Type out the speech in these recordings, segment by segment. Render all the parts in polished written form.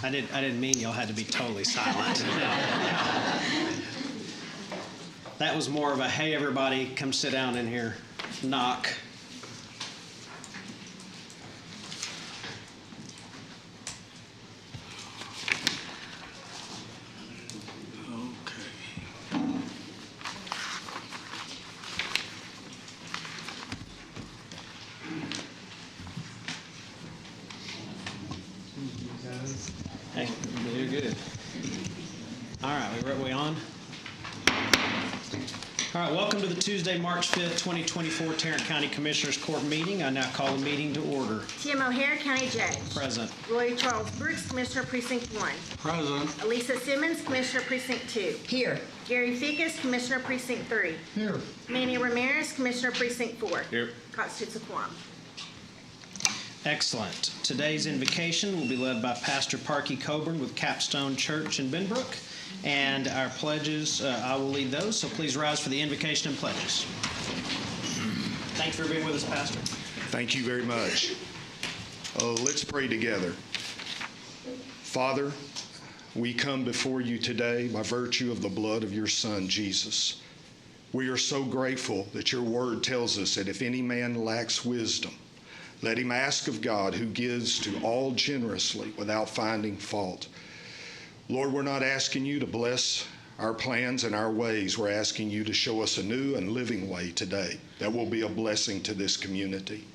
I didn't mean y'all had to be totally silent. That was more of a, hey, everybody, come sit down in here, knock. Hey, you're good. All right, we on? All right, welcome to the Tuesday, March 5th, 2024 Tarrant County Commissioners Court meeting. I now call the meeting to order. Tim O'Hare, County Judge. Present. Roy Charles Brooks, Commissioner Precinct 1. Present. Elisa Simmons, Commissioner Precinct 2. Here. Gary Ficus, Commissioner Precinct 3. Here. Manny Ramirez, Commissioner Precinct 4. Here. Constitutes a quorum. Excellent. Today's invocation will be led by Pastor Parky Coburn with Capstone Church in Benbrook. And our pledges, I will lead those, so please rise for the invocation and pledges. Thanks for being with us, Pastor. Thank you very much. Let's pray together. Father, we come before you today by virtue of the blood of your Son, Jesus. We are so grateful that your word tells us that if any man lacks wisdom, let him ask of God, who gives to all generously without finding fault. Lord, we're not asking you to bless our plans and our ways. We're asking you to show us a new and living way today that will be a blessing to this community.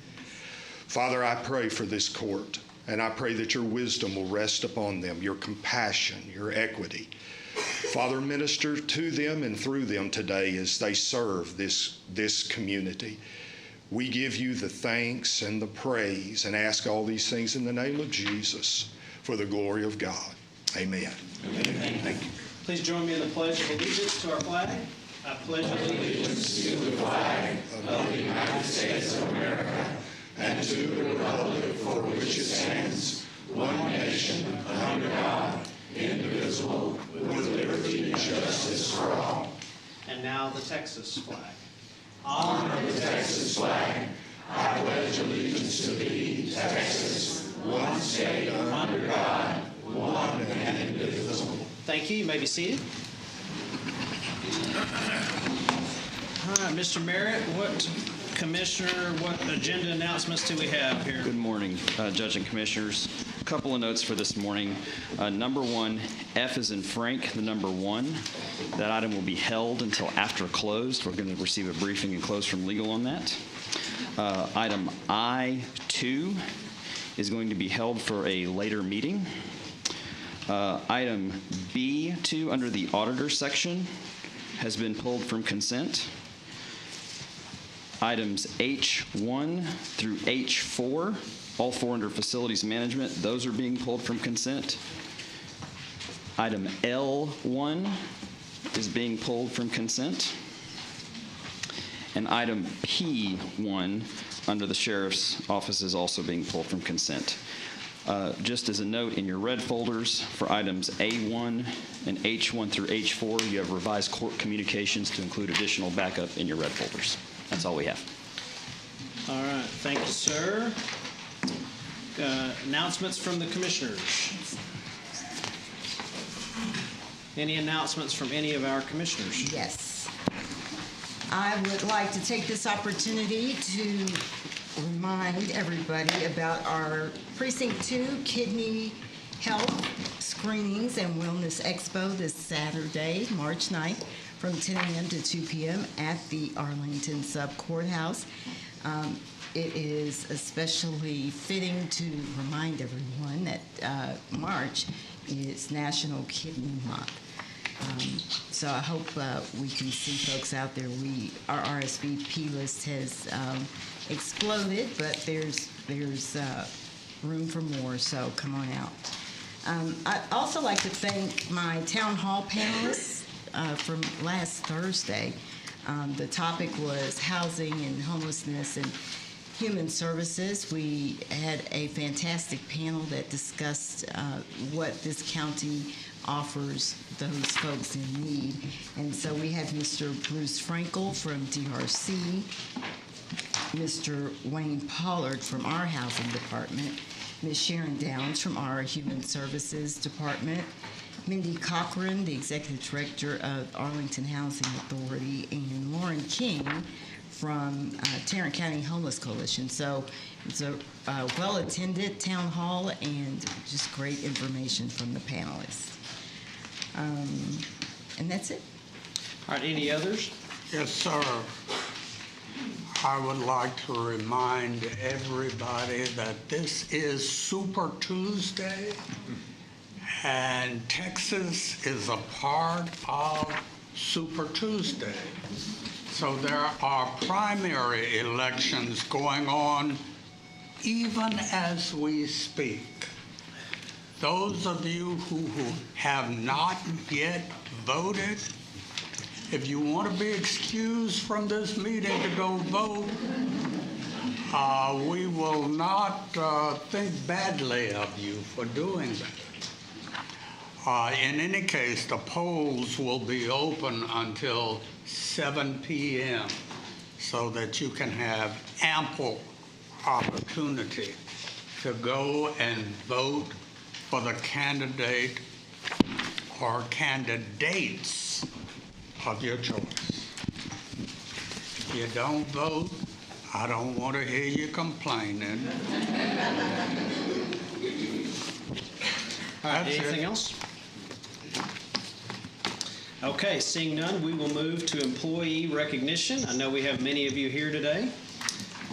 Father, I pray for this court, and I pray that your wisdom will rest upon them, your compassion, your equity. Father, minister to them and through them today as they serve this community. We give you the thanks and the praise and ask all these things in the name of Jesus for the glory of God. Amen. Amen. Thank you. Please join me in the Pledge of Allegiance to our flag. I pledge allegiance to the flag of the United States of America and to the republic for which it stands, one nation, under God, indivisible, with liberty and justice for all. And now the Texas flag. Honor the Texas flag. I pledge allegiance to thee, Texas, one state under God, one and indivisible. Thank you. You may be seated. All right, Mr. Merritt, what agenda announcements do we have here? Good morning, Judge and Commissioners. A couple of notes for this morning. Number one, F is in Frank, the number 1. That item will be held until after closed. We're going to receive a briefing and close from legal on that. Item I-2 is going to be held for a later meeting. Item B2 under the Auditor section has been pulled from consent. Items H1 through H4, all 4 under Facilities Management, those are being pulled from consent. Item L1 is being pulled from consent. And item P1 under the Sheriff's Office is also being pulled from consent. Just as a note, in your red folders for items A1 and H1 through H4, you have revised court communications to include additional backup in your red folders. That's all we have. All right. Thank you, sir. Announcements from the commissioners. Any announcements from any of our commissioners? Yes. I would like to take this opportunity to remind everybody about our Precinct 2 Kidney Health Screenings and Wellness Expo this Saturday, March 9th, from 10 a.m. to 2 p.m. at the Arlington Sub Courthouse. It is especially fitting to remind everyone that March is National Kidney Month. So I hope we can see folks out there. Our RSVP list has exploded, but there's room for more, so come on out. I'd also like to thank my town hall panelists from last Thursday. The topic was housing and homelessness and human services. We had a fantastic panel that discussed what this county offers those folks in need. And so we had Mr. Bruce Frankel from DRC, Mr. Wayne Pollard from our housing department, Ms. Sharon Downs from our Human Services Department, Mindy Cochran, the Executive Director of Arlington Housing Authority, and Lauren King from Tarrant County Homeless Coalition. So it's a well-attended town hall and just great information from the panelists. And that's it. All right, any others? Yes, sir. I would like to remind everybody that this is Super Tuesday, and Texas is a part of Super Tuesday. So there are primary elections going on even as we speak. Those of you who have not yet voted, if you want to be excused from this meeting to go vote, we will not think badly of you for doing that. In any case, the polls will be open until 7 p.m. so that you can have ample opportunity to go and vote for the candidate or candidates of your choice. If you don't vote, I don't want to hear you complaining. All right, anything else? Okay, seeing none, we will move to employee recognition. I know we have many of you here today.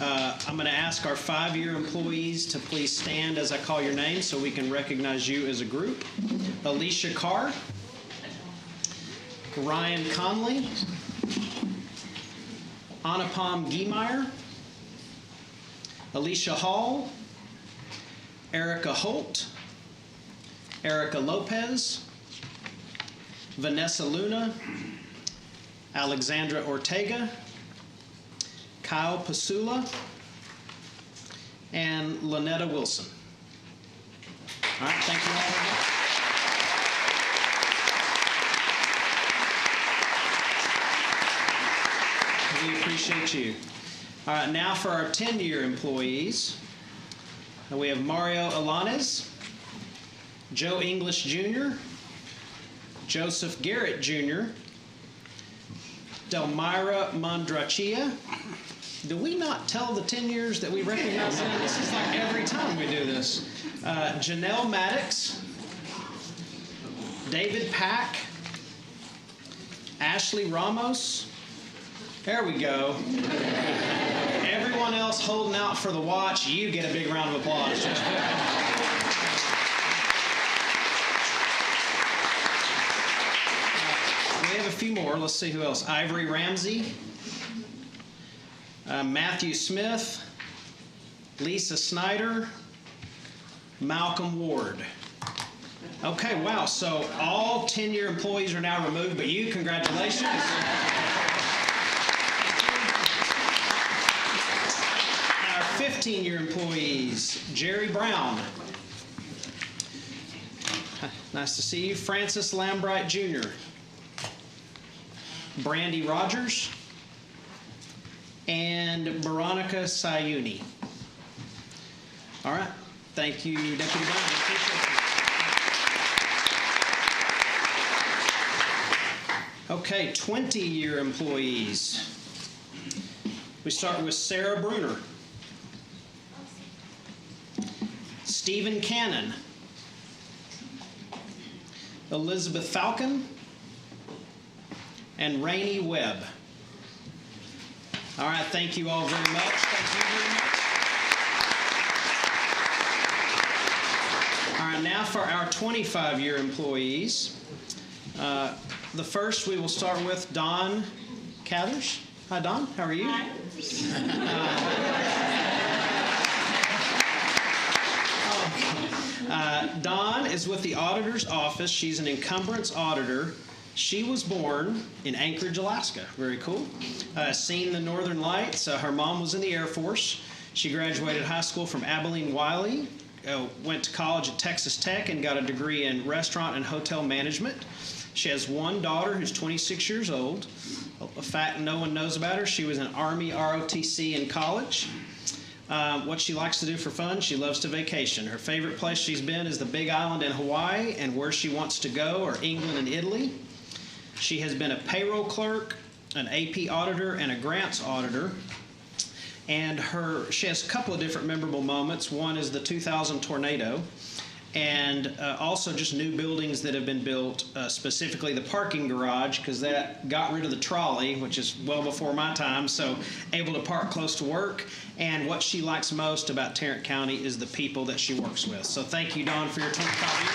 I'm going to ask our 5-year employees to please stand as I call your name so we can recognize you as a group. Alicia Carr, Ryan Conley, Anupam Giemeyer, Alicia Hall, Erica Holt, Erica Lopez, Vanessa Luna, Alexandra Ortega, Kyle Pasula, and Lynetta Wilson. All right, thank you all. We appreciate you. All right, now for our 10-year employees. We have Mario Alanes, Joe English Jr., Joseph Garrett Jr., Delmira Mondrachia. Do we not tell the 10 years that we recognize them? This is like every time we do this. Janelle Maddox, David Pack, Ashley Ramos. There we go. Everyone else holding out for the watch, you get a big round of applause. We have a few more. Let's see who else. Ivory Ramsey, Matthew Smith, Lisa Snyder, Malcolm Ward. Okay, wow. So all 10-year employees are now removed, but you, congratulations. Our 15-year employees, Jerry Brown. Nice to see you. Francis Lambright Jr., Brandy Rogers, and Veronica Sayuni. All right. Thank you, Deputy Brown. Okay, 20-year employees. We start with Sarah Bruner, Stephen Cannon, Elizabeth Falcon, and Rainey Webb. All right, thank you all very much. Thank you very much. All right, now for our 25-year employees. The first we will start with Don Cathers. Hi, Don. How are you? Hi. Dawn is with the auditor's office. She's an encumbrance auditor. She was born in Anchorage, Alaska. Very cool. Seen the Northern Lights. Her mom was in the Air Force. She graduated high school from Abilene Wiley, went to college at Texas Tech and got a degree in restaurant and hotel management. She has one daughter who's 26 years old. A fact no one knows about her, she was an Army ROTC in college. What she likes to do for fun, she loves to vacation. Her favorite place she's been is the Big Island in Hawaii, and where she wants to go are England and Italy. She has been a payroll clerk, an AP auditor, and a grants auditor. And she has a couple of different memorable moments. One is the 2000 tornado, and also just new buildings that have been built, specifically the parking garage, because that got rid of the trolley, which is well before my time, so able to park close to work. And what she likes most about Tarrant County is the people that she works with. So thank you, Dawn, for your 25 years.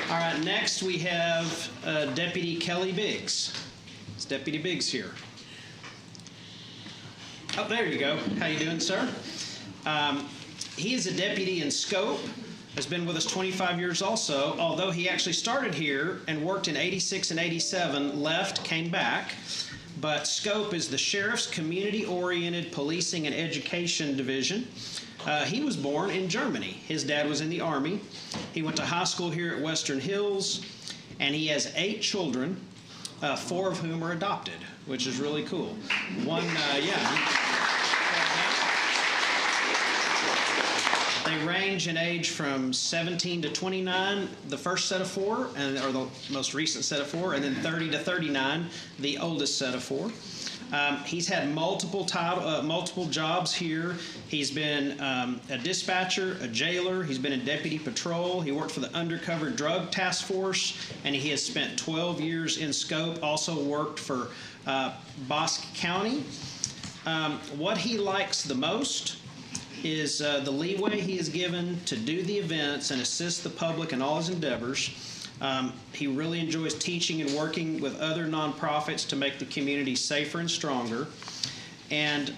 All right, next we have Deputy Kelly Biggs. It's Deputy Biggs here. Oh, there you go. How you doing, sir? He is a deputy in Scope, has been with us 25 years also, although he actually started here and worked in 86 and 87, left, came back. But Scope is the Sheriff's Community-Oriented Policing and Education Division. He was born in Germany. His dad was in the Army. He went to high school here at Western Hills, and he has 8 children, 4 of whom are adopted, which is really cool. They range in age from 17 to 29, the first set of 4, or the most recent set of 4, and then 30 to 39, the oldest set of 4. He's had multiple jobs here. He's been a dispatcher, a jailer. He's been in deputy patrol. He worked for the Undercover Drug Task Force, and he has spent 12 years in Scope. Also worked for Bosque County. What he likes the most is the leeway he is given to do the events and assist the public in all his endeavors. He really enjoys teaching and working with other nonprofits to make the community safer and stronger. And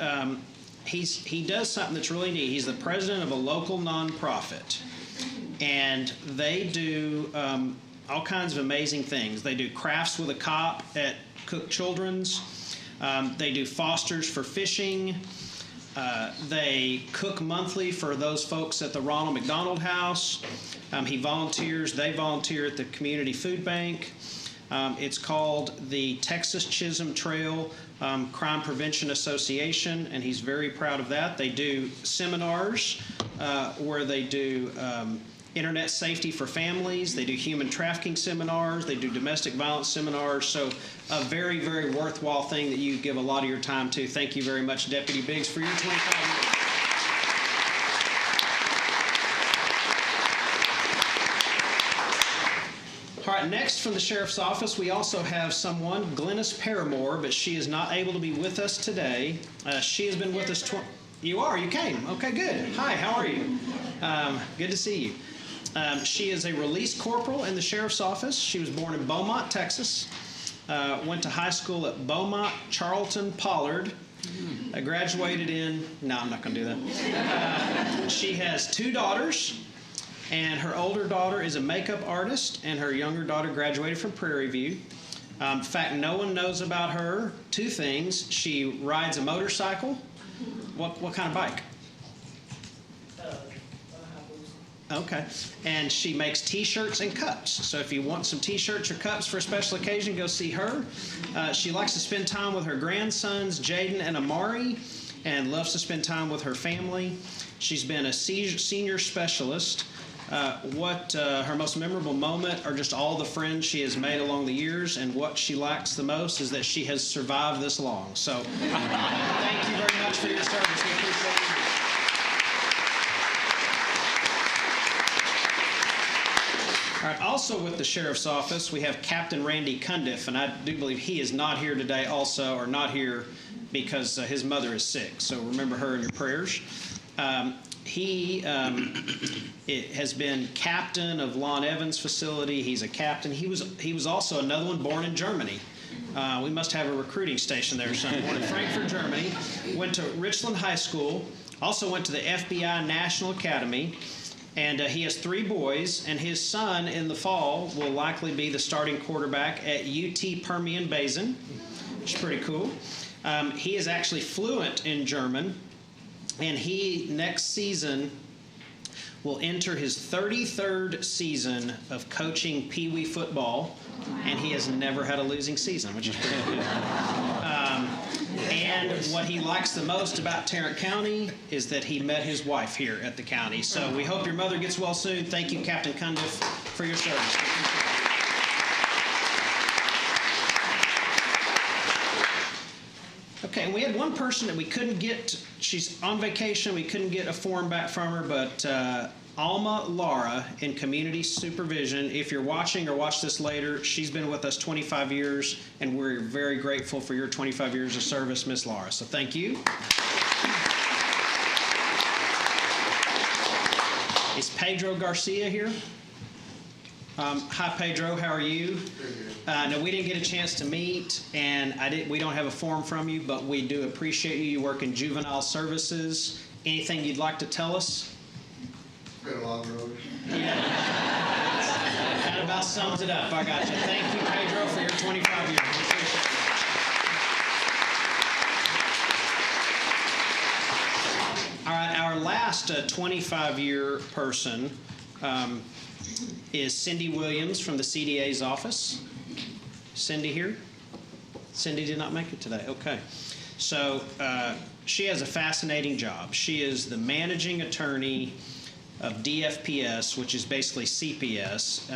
he does something that's really neat. He's the president of a local nonprofit, and they do all kinds of amazing things. They do crafts with a cop at Cook Children's. They do fosters for fishing. They cook monthly for those folks at the Ronald McDonald House. They volunteer at the Community Food Bank. It's called the Texas Chisholm Trail Crime Prevention Association, and he's very proud of that. They do seminars where they do internet safety for families. They do human trafficking seminars. They do domestic violence seminars. So a very, very worthwhile thing that you give a lot of your time to. Thank you very much, Deputy Biggs, for your 25 years. All right, next from the Sheriff's Office, we also have someone, Glennis Paramore, but she is not able to be with us today. She has been with us. You are? You came? Okay, good. Hi, how are you? Good to see you. She is a release corporal in the Sheriff's Office. She was born in Beaumont, Texas. Went to high school at Beaumont, Charlton, Pollard. Graduated in... No, I'm not going to do that. She has 2 daughters, and her older daughter is a makeup artist, and her younger daughter graduated from Prairie View. In fact, no one knows about her. 2 things. She rides a motorcycle. What kind of bike? Okay. And she makes T-shirts and cups. So if you want some T-shirts or cups for a special occasion, go see her. She likes to spend time with her grandsons, Jaden and Amari, and loves to spend time with her family. She's been a senior specialist. Her most memorable moment are just all the friends she has made along the years, and what she likes the most is that she has survived this long. So thank you very much for your service. We appreciate you. All right, also with the Sheriff's Office, we have Captain Randy Cundiff, and I do believe he is not here today also, or not here because his mother is sick. So remember her in your prayers. He has been captain of Lon Evans' facility. He's a captain. He was also another one born in Germany. We must have a recruiting station there somewhere. Born in Frankfurt, Germany. Went to Richland High School. Also went to the FBI National Academy. And he has 3 boys, and his son in the fall will likely be the starting quarterback at UT Permian Basin, which is pretty cool. He is actually fluent in German, and he next season will enter his 33rd season of coaching Pee Wee football, and he has never had a losing season, which is pretty good. And what he likes the most about Tarrant County is that he met his wife here at the county. So we hope your mother gets well soon. Thank you, Captain Cundiff, for your service. Okay, and we had one person that we couldn't get. She's on vacation. We couldn't get a form back from her, but Alma Lara in community supervision. If you're watching or watch this later, she's been with us 25 years, and we're very grateful for your 25 years of service, Miss Lara. So thank you. Is Pedro Garcia here? Hi, Pedro. How are you? No, we didn't get a chance to meet, and we don't have a form from you, but we do appreciate you. You work in juvenile services. Anything you'd like to tell us? Been a long road. Yeah. That about sums it up. I got you. Thank you, Pedro, for your 25 years. All right, our last 25-year person is Cindy Williams from the CDA's office. Cindy here? Cindy did not make it today. Okay. So she has a fascinating job. She is the managing attorney of DFPS, which is basically CPS.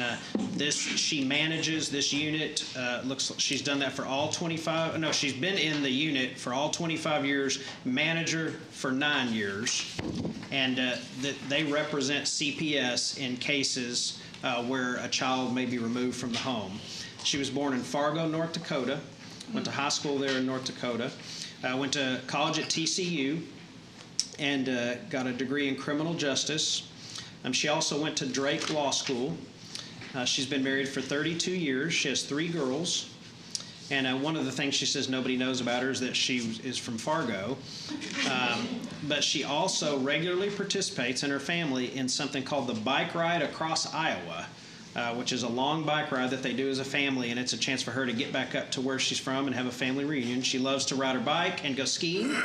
She manages this unit. Looks like she's done that for all 25. No, she's been in the unit for all 25 years. Manager for 9 years, and they represent CPS in cases where a child may be removed from the home. She was born in Fargo, North Dakota. Went to high school there in North Dakota. Went to college at TCU, and got a degree in criminal justice. She also went to Drake Law School. She's been married for 32 years. She has 3 girls. And one of the things she says nobody knows about her is that she is from Fargo. But she also regularly participates in her family in something called the Bike Ride Across Iowa, which is a long bike ride that they do as a family, and it's a chance for her to get back up to where she's from and have a family reunion. She loves to ride her bike and go skiing.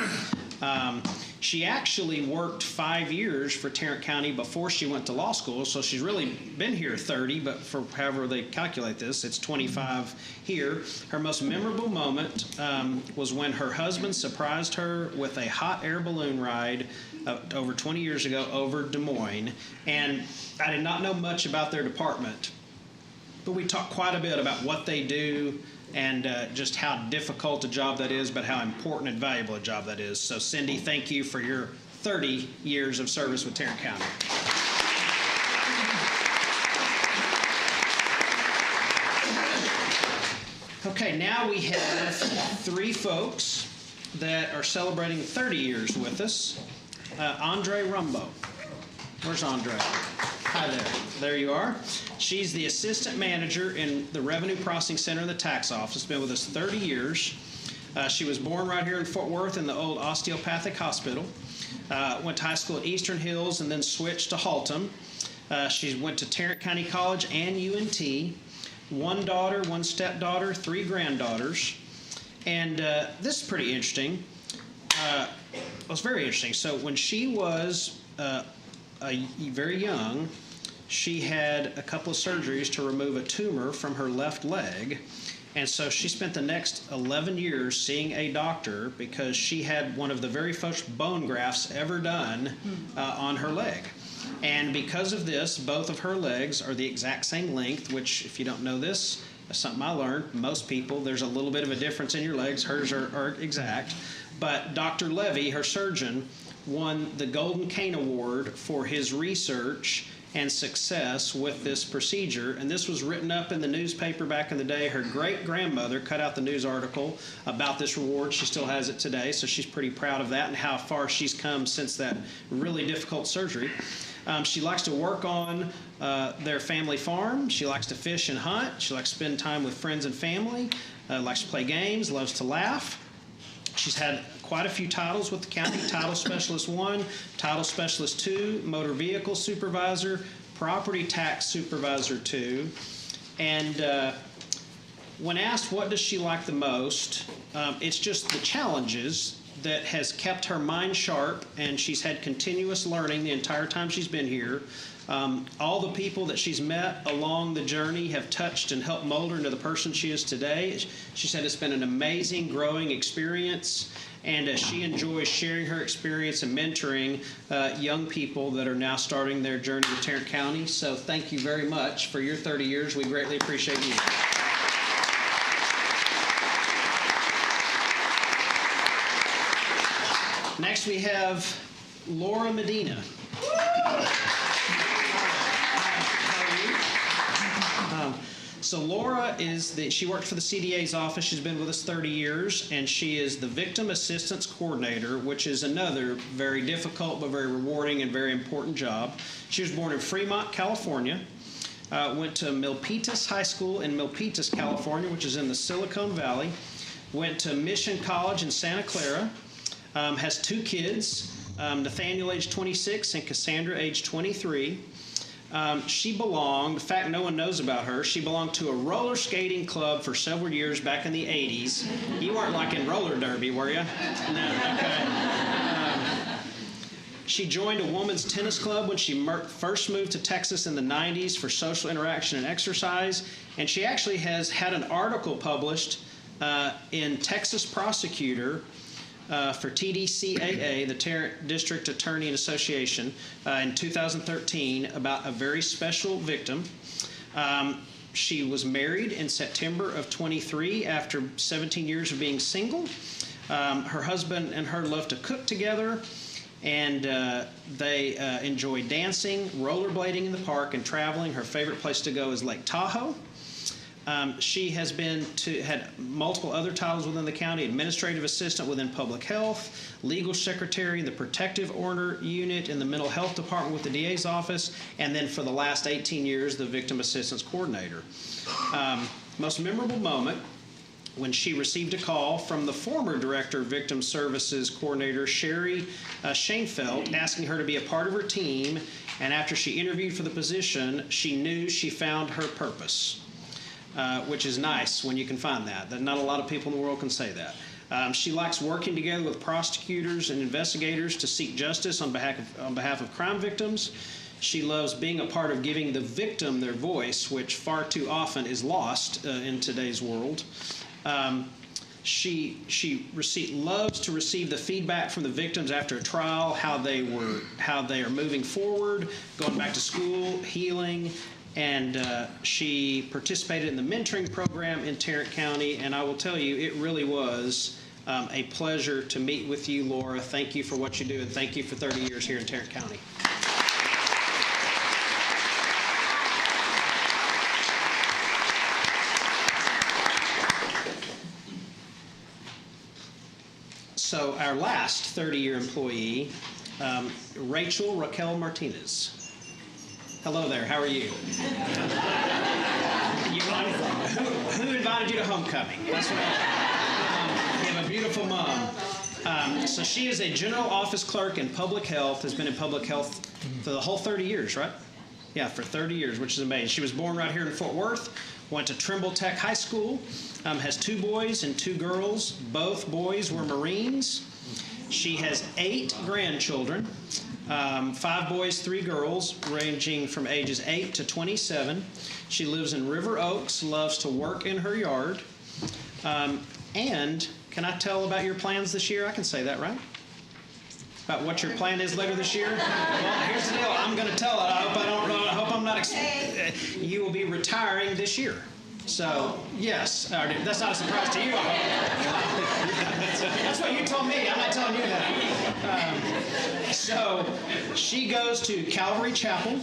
She actually worked 5 years for Tarrant County before she went to law school, so she's really been here 30, but for however they calculate this, it's 25 here. Her most memorable moment was when her husband surprised her with a hot air balloon ride over 20 years ago over Des Moines. And I did not know much about their department, but we talked quite a bit about what they do and just how difficult a job that is, but how important and valuable a job that is. So, Cindy, thank you for your 30 years of service with Tarrant County. Okay, now we have 3 folks that are celebrating 30 years with us. Andre Rumbo. Where's Andre? Hi there. There you are. She's the assistant manager in the Revenue Processing Center in the tax office. Been with us 30 years. She was born right here in Fort Worth in the old osteopathic hospital. Went to high school at Eastern Hills and then switched to Haltom. She went to Tarrant County College and UNT. 1 daughter, 1 stepdaughter, 3 granddaughters. And this is pretty interesting. It was very interesting. So when she was very young, she had a couple of surgeries to remove a tumor from her left leg. And so she spent the next 11 years seeing a doctor because she had one of the very first bone grafts ever done on her leg. And because of this, both of her legs are the exact same length, which, if you don't know this, that's something I learned. Most people, there's a little bit of a difference in your legs. Hers are exact. But Dr. Levy, her surgeon, won the Golden Cane Award for his research and success with this procedure. And this was written up in the newspaper back in the day. Her great-grandmother cut out the news article about this reward. She still has it today, so she's pretty proud of that and how far she's come since that really difficult surgery. She likes to work on their family farm. She likes to fish and hunt. She likes to spend time with friends and family. Likes to play games, loves to laugh. She's had quite a few titles with the county: Title Specialist 1, Title Specialist 2, Motor Vehicle Supervisor, Property Tax Supervisor 2. And when asked what does she like the most, it's just the challenges that has kept her mind sharp, and she's had continuous learning the entire time she's been here. All the people that she's met along the journey have touched and helped mold her into the person she is today. She said it's been an amazing growing experience, and she enjoys sharing her experience and mentoring young people that are now starting their journey with Tarrant County. So thank you very much for your 30 years. We greatly appreciate you. Next we have Laura Medina. So Laura she worked for the CDA's office. She's been with us 30 years, and she is the Victim Assistance Coordinator, which is another very difficult but very rewarding and very important job. She was born in Fremont, California, went to Milpitas High School in Milpitas, California, which is in the Silicon Valley, went to Mission College in Santa Clara, has 2 kids, Nathaniel, age 26, and Cassandra, age 23. She belonged, in fact, no one knows about her, she belonged to a roller skating club for several years back in the 80s. You weren't like in roller derby, were you? No, okay. She joined a women's tennis club when she first moved to Texas in the 90s for social interaction and exercise, and she actually has had an article published in Texas Prosecutor for TDCAA, the Tarrant District Attorney and Association, in 2013 about a very special victim. She was married in September of 23 after 17 years of being single. Her husband and her love to cook together, and they enjoy dancing, rollerblading in the park, and traveling. Her favorite place to go is Lake Tahoe. She has had multiple other titles within the county: administrative assistant within public health, legal secretary in the protective order unit in the mental health department with the DA's office, and then for the last 18 years, the victim assistance coordinator. Most memorable moment, when she received a call from the former Director of Victim Services Coordinator, Sherry Shainfeld, asking her to be a part of her team, and after she interviewed for the position, she knew she found her purpose. Which is nice when you can find that. Not a lot of people in the world can say that. She likes working together with prosecutors and investigators to seek justice on behalf of crime victims. She loves being a part of giving the victim their voice, which far too often is lost in today's world. She loves to receive the feedback from the victims after a trial, how they are moving forward, going back to school, healing. And she participated in the mentoring program in Tarrant County, and I will tell you, it really was a pleasure to meet with you, Laura. Thank you for what you do, and thank you for 30 years here in Tarrant County. So our last 30-year employee, Raquel Martinez. Hello there, how are you? Who invited you to homecoming? That's what you have a beautiful mom. So she is a general office clerk in public health, has been in public health for the whole 30 years, right? Yeah, for 30 years, which is amazing. She was born right here in Fort Worth, went to Trimble Tech High School, has 2 boys and 2 girls. Both boys were Marines. She has 8 grandchildren. 5 boys, 3 girls, ranging from ages 8 to 27. She lives in River Oaks, loves to work in her yard. And can I tell about your plans this year? I can say that, right? About what your plan is later this year? Well, here's the deal. I'm going to tell it. I hope I'm not. You will be retiring this year. So, yes, that's not a surprise to you. That's what you told me. I'm not telling you that. So, she goes to Calvary Chapel.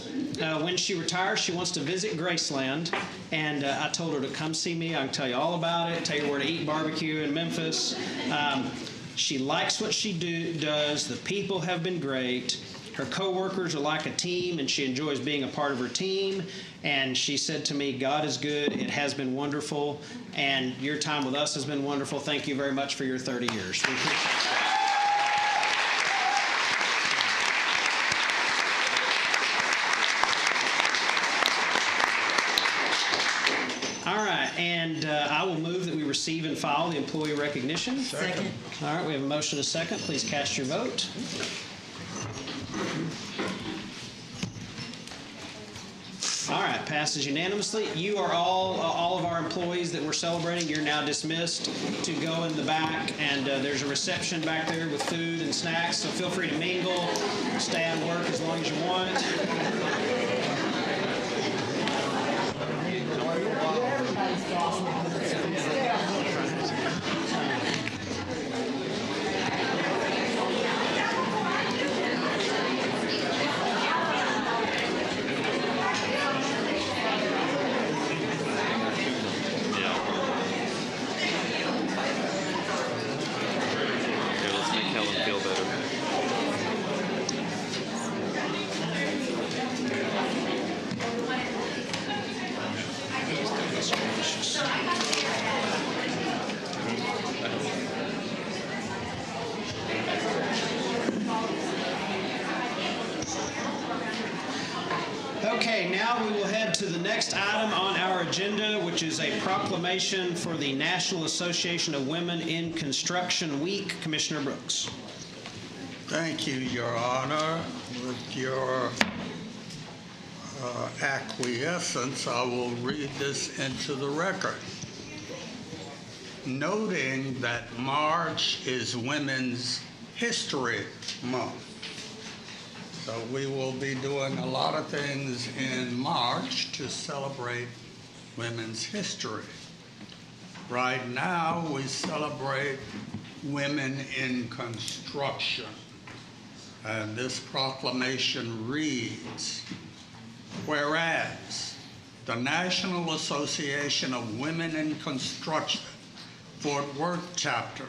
When she retires, she wants to visit Graceland, and I told her to come see me. I can tell you all about it, tell you where to eat barbecue in Memphis. She likes what she does. The people have been great. Her coworkers are like a team, and she enjoys being a part of her team. And she said to me, God is good. It has been wonderful. And your time with us has been wonderful. Thank you very much for your 30 years. We appreciate that. All right, and And I will move that we receive and file the employee recognition. Second. All right, we have a motion and a second. Please cast your vote. All right, passes unanimously. You are all of our employees that we're celebrating, you're now dismissed to go in the back, and there's a reception back there with food and snacks, so feel free to mingle, stay and work as long as you want. Let's make Helen feel better. Okay, now we will head to the next item on our agenda, which is a proclamation for the National Association of Women in Construction Week. Commissioner Brooks. Thank you, Your Honor. With your acquiescence, I will read this into the record. Noting that March is Women's History Month. So we will be doing a lot of things in March to celebrate women's history. Right now, we celebrate women in construction. And this proclamation reads, whereas the National Association of Women in Construction, Fort Worth chapter,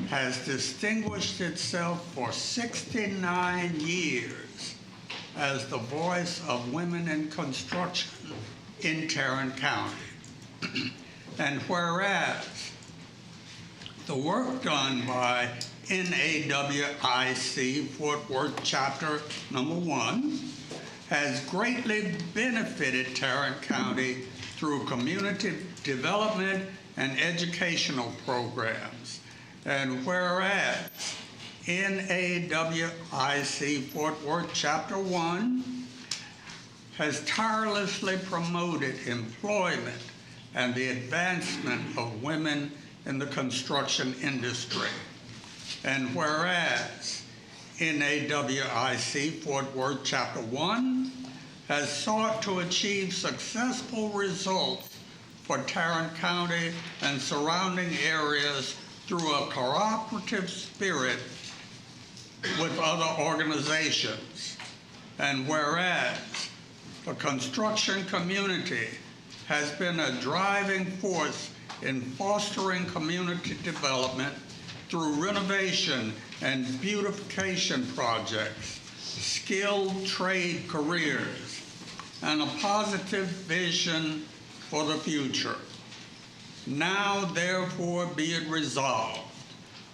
has distinguished itself for 69 years as the voice of women in construction in Tarrant County. And whereas the work done by NAWIC Fort Worth Chapter Number 1 has greatly benefited Tarrant County through community development and educational programs. And whereas NAWIC Fort Worth Chapter 1 has tirelessly promoted employment and the advancement of women in the construction industry. And whereas NAWIC Fort Worth Chapter 1 has sought to achieve successful results for Tarrant County and surrounding areas through a cooperative spirit with other organizations. And whereas the construction community has been a driving force in fostering community development through renovation and beautification projects, skilled trade careers, and a positive vision for the future. Now, therefore, be it resolved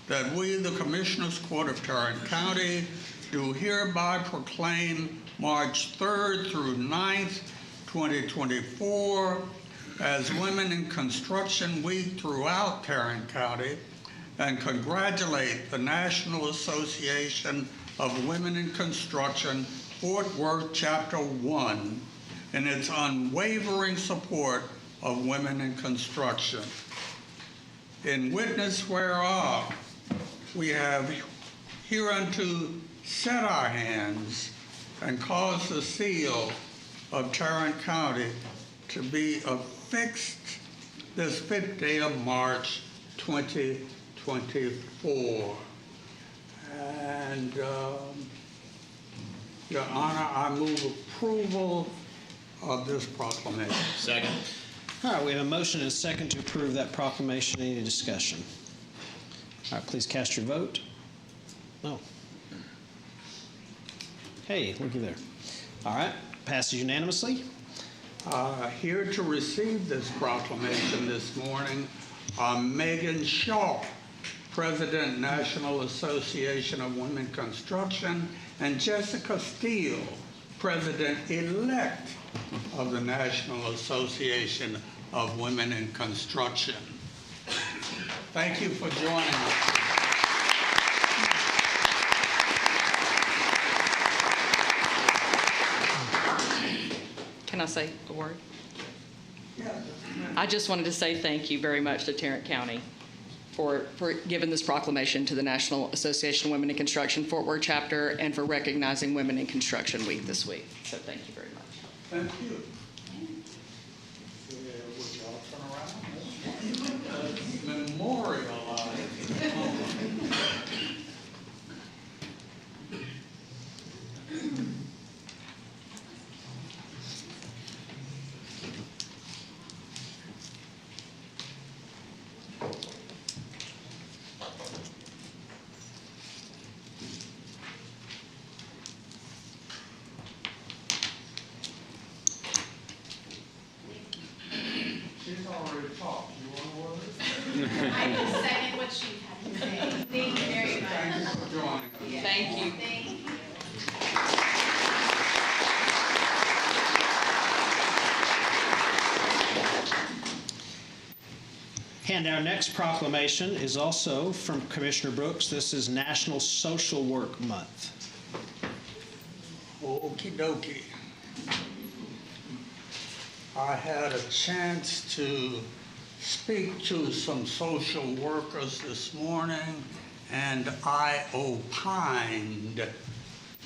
that we, the Commissioners Court of Tarrant County, do hereby proclaim March 3rd through 9th, 2024 as Women in Construction Week throughout Tarrant County, and congratulate the National Association of Women in Construction Fort Worth Chapter 1 in its unwavering support of women in construction. In witness whereof, we have hereunto set our hands and caused the seal of Tarrant County to be affixed this 5th day of March 2024. And Your Honor, I move approval of this proclamation. Second. All right, we have a motion and a second to approve that proclamation. Any discussion? All right, please cast your vote. Oh. Hey, looky there. All right, passes unanimously. Here to receive this proclamation this morning are Megan Shaw, President, National Association of Women Construction, and Jessica Steele, President-elect of the National Association of Women in Construction. Thank you for joining us. Can I say a word? I just wanted to say thank you very much to Tarrant County for giving this proclamation to the National Association of Women in Construction Fort Worth chapter and for recognizing Women in Construction Week this week. So thank you very much. Thank you. Would y'all turn around? Memorialize. She's already talked. You want to order? I will second what she had to say. Thank you very much. Thank you for joining us. Thank you. Thank you. And our next proclamation is also from Commissioner Brooks. This is National Social Work Month. Okie dokie. I had a chance to speak to some social workers this morning, and I opined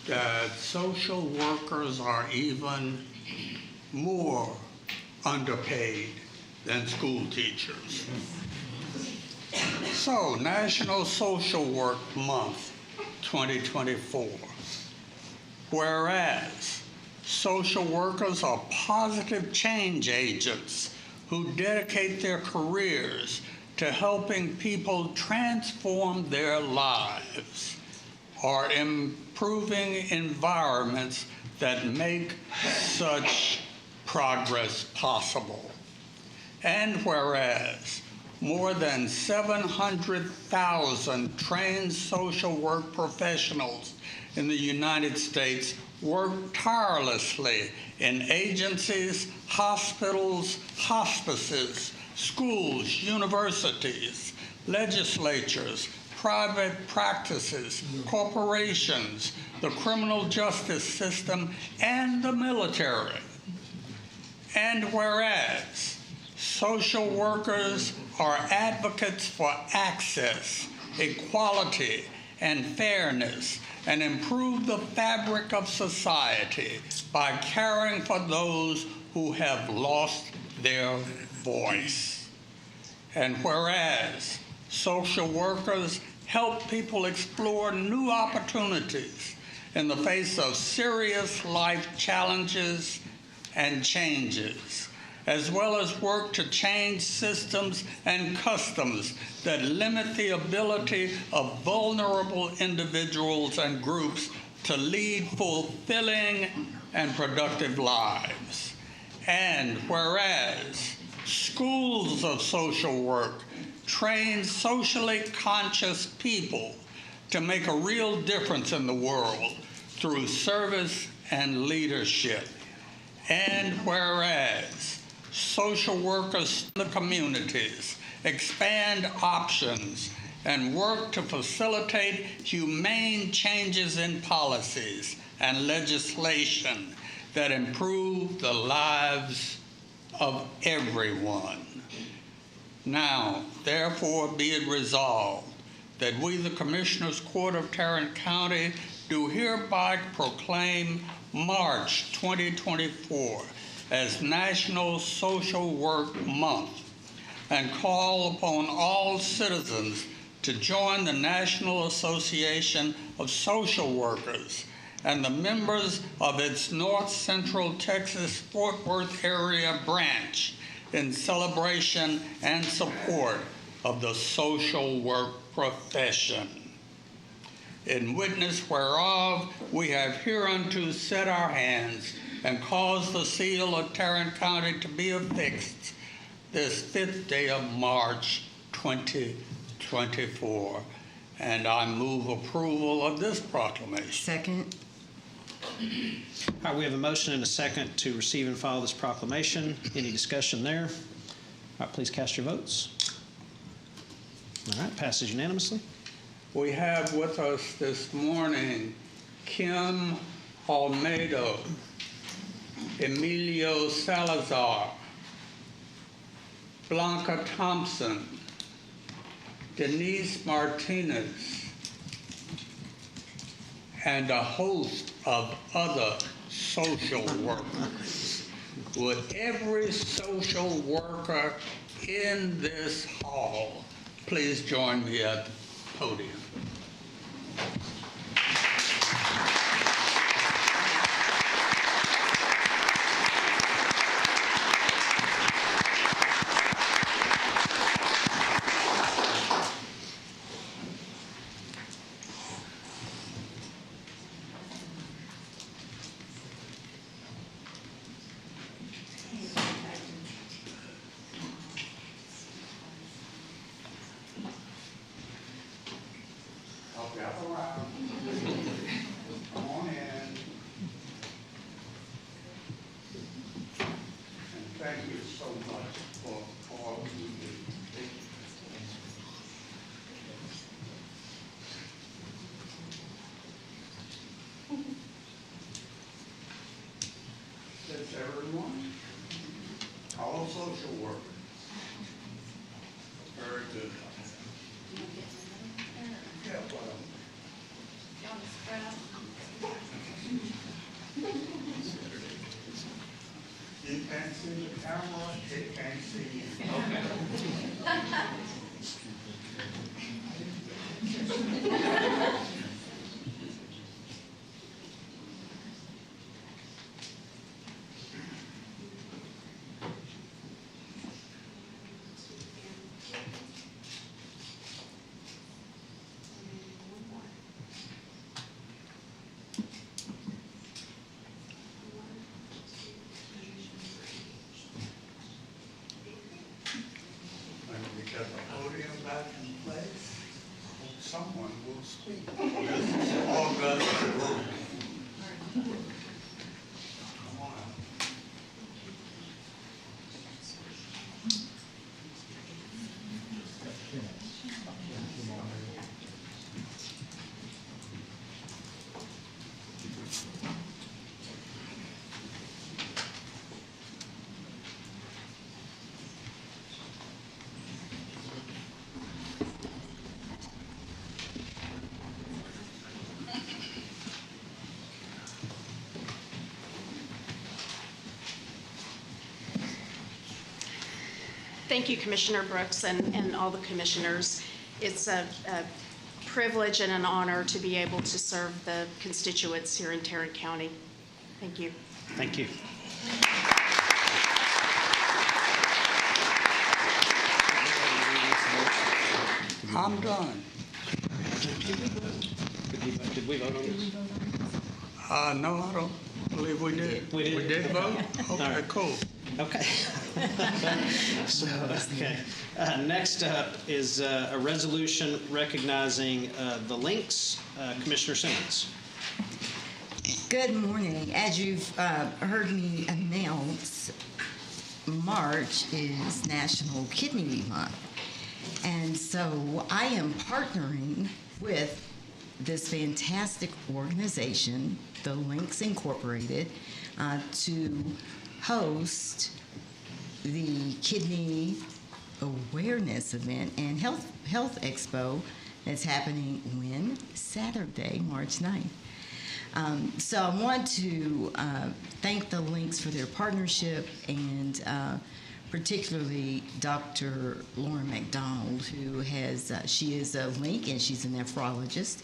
that social workers are even more underpaid than school teachers. So, National Social Work Month 2024. Whereas social workers are positive change agents who dedicate their careers to helping people transform their lives or improving environments that make such progress possible. And whereas more than 700,000 trained social work professionals in the United States work tirelessly in agencies, hospitals, hospices, schools, universities, legislatures, private practices, corporations, the criminal justice system, and the military. And whereas social workers are advocates for access, equality, and fairness, and improve the fabric of society by caring for those who have lost their voice. And whereas social workers help people explore new opportunities in the face of serious life challenges and changes, as well as work to change systems and customs that limit the ability of vulnerable individuals and groups to lead fulfilling and productive lives. And whereas schools of social work train socially conscious people to make a real difference in the world through service and leadership. And whereas social workers in the communities expand options and work to facilitate humane changes in policies and legislation that improve the lives of everyone. Now, therefore, be it resolved that we, the Commissioners Court of Tarrant County, do hereby proclaim March 2024 as National Social Work Month and call upon all citizens to join the National Association of Social Workers and the members of its North Central Texas Fort Worth area branch in celebration and support of the social work profession. In witness whereof, we have hereunto set our hands and caused the seal of Tarrant County to be affixed this 5th day of March 2024. And I move approval of this proclamation. Second. All right, we have a motion and a second to receive and file this proclamation. Any discussion there? All right, please cast your votes. All right, passes unanimously. We have with us this morning Kim Almeida, Emilio Salazar, Blanca Thompson, Denise Martinez, and a host of other social workers. Would every social worker in this hall please join me at the podium? Gather around. Come on in. And thank you so much for all you do. That's everyone. All social workers. Very good. Yeah, well, you can't see the camera, it can't see you. When we get the podium back in place, someone will speak. This is August room. Come on. Thank you, Commissioner Brooks, and all the commissioners. It's a privilege and an honor to be able to serve the constituents here in Tarrant County. Thank you. Thank you. I'm done. Did we vote on this? No, I don't believe we did. We did? We did vote? Okay, right. cool. Okay. Next up is a resolution recognizing the links. Commissioner Simmons. Good morning. As you've heard me announce, March is National Kidney Month. And so I am partnering with this fantastic organization, the Links Incorporated, to host the Kidney Awareness event and Health Expo that's happening when? Saturday, March 9th. So I want to thank the Links for their partnership, and particularly Dr. Lauren McDonald, who has, she is a Link and she's a nephrologist,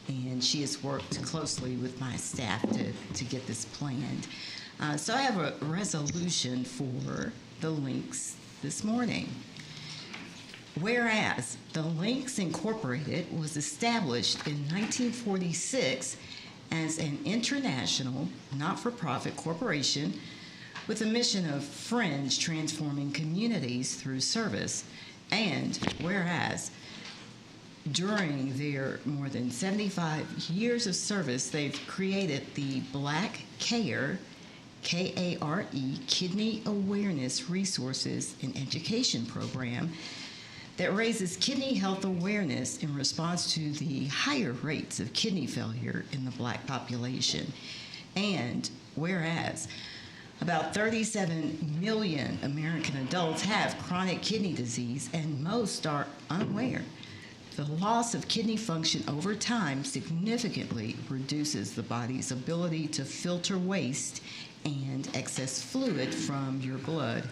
and she has worked closely with my staff to get this planned. So I have a resolution for the Links this morning. Whereas the Links Incorporated was established in 1946 as an international not-for-profit corporation with a mission of friends transforming communities through service. And whereas during their more than 75 years of service, they've created the Black Care KARE Kidney Awareness Resources and Education Program that raises kidney health awareness in response to the higher rates of kidney failure in the Black population. And whereas about 37 million American adults have chronic kidney disease and most are unaware, the loss of kidney function over time significantly reduces the body's ability to filter waste and excess fluid from your blood.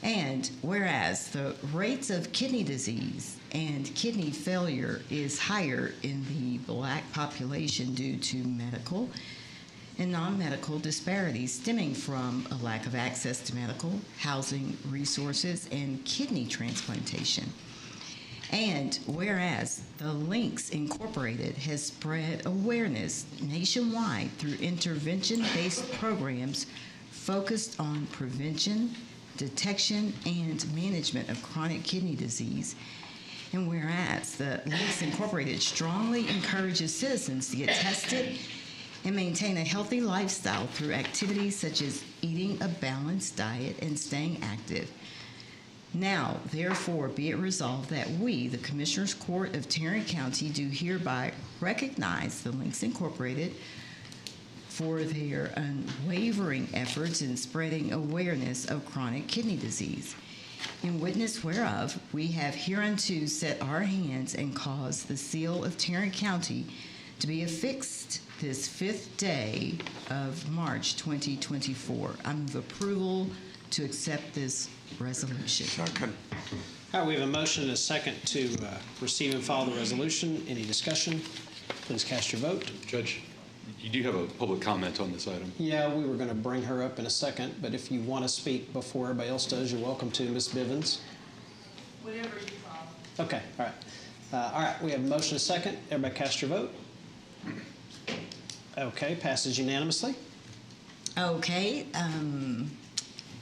And whereas the rates of kidney disease and kidney failure is higher in the Black population due to medical and non-medical disparities stemming from a lack of access to medical, housing, resources, and kidney transplantation. And whereas the Links Incorporated has spread awareness nationwide through intervention-based programs focused on prevention, detection, and management of chronic kidney disease. And whereas the Links Incorporated strongly encourages citizens to get tested and maintain a healthy lifestyle through activities such as eating a balanced diet and staying active. Now, therefore, be it resolved that we, the Commissioners Court of Tarrant County, do hereby recognize the Links Incorporated for their unwavering efforts in spreading awareness of chronic kidney disease. In witness whereof, we have hereunto set our hands and caused the seal of Tarrant County to be affixed this 5th day of March 2024. I move approval to accept this resolution. Second. All right, we have a motion and a second to receive and file the resolution. Any discussion? Please cast your vote. Judge, you do have a public comment on this item. Yeah, we were going to bring her up in a second, but if you want to speak before everybody else does, you're welcome to, Ms. Bivens. Whatever you call. Okay, all right. All right, we have a motion and a second. Everybody cast your vote. Okay, passes unanimously. Okay,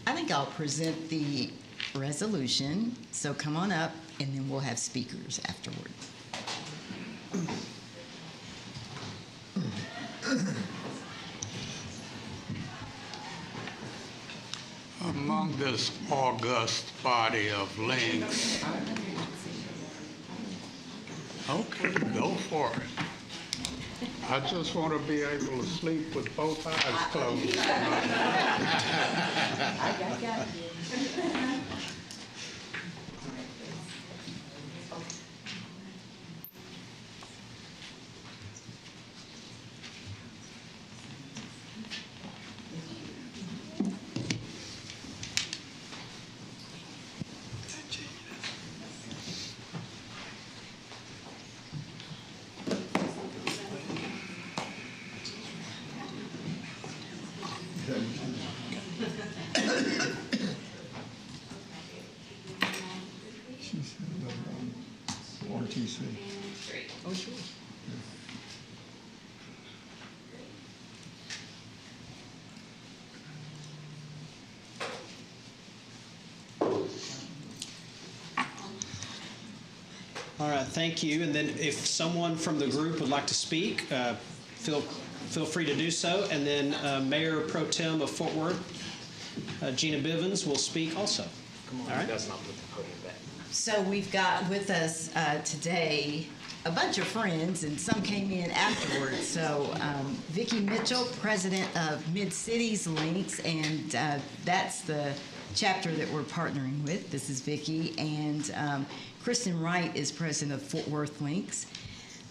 I think I'll present the resolution. So come on up, and then we'll have speakers afterward. Among this august body of links. Okay, go for it. I just want to be able to sleep with both eyes closed. She said RTC. Oh, sure. All right, thank you. And then if someone from the group would like to speak, feel free to do so. And then Mayor Pro Tem of Fort Worth, Gina Bivens, will speak also. All right. So we've got with us today a bunch of friends, and some came in afterwards. So Vicki Mitchell, president of Mid-Cities Links, and that's the chapter that we're partnering with. This is Vicki. And Kristen Wright is president of Fort Worth Links.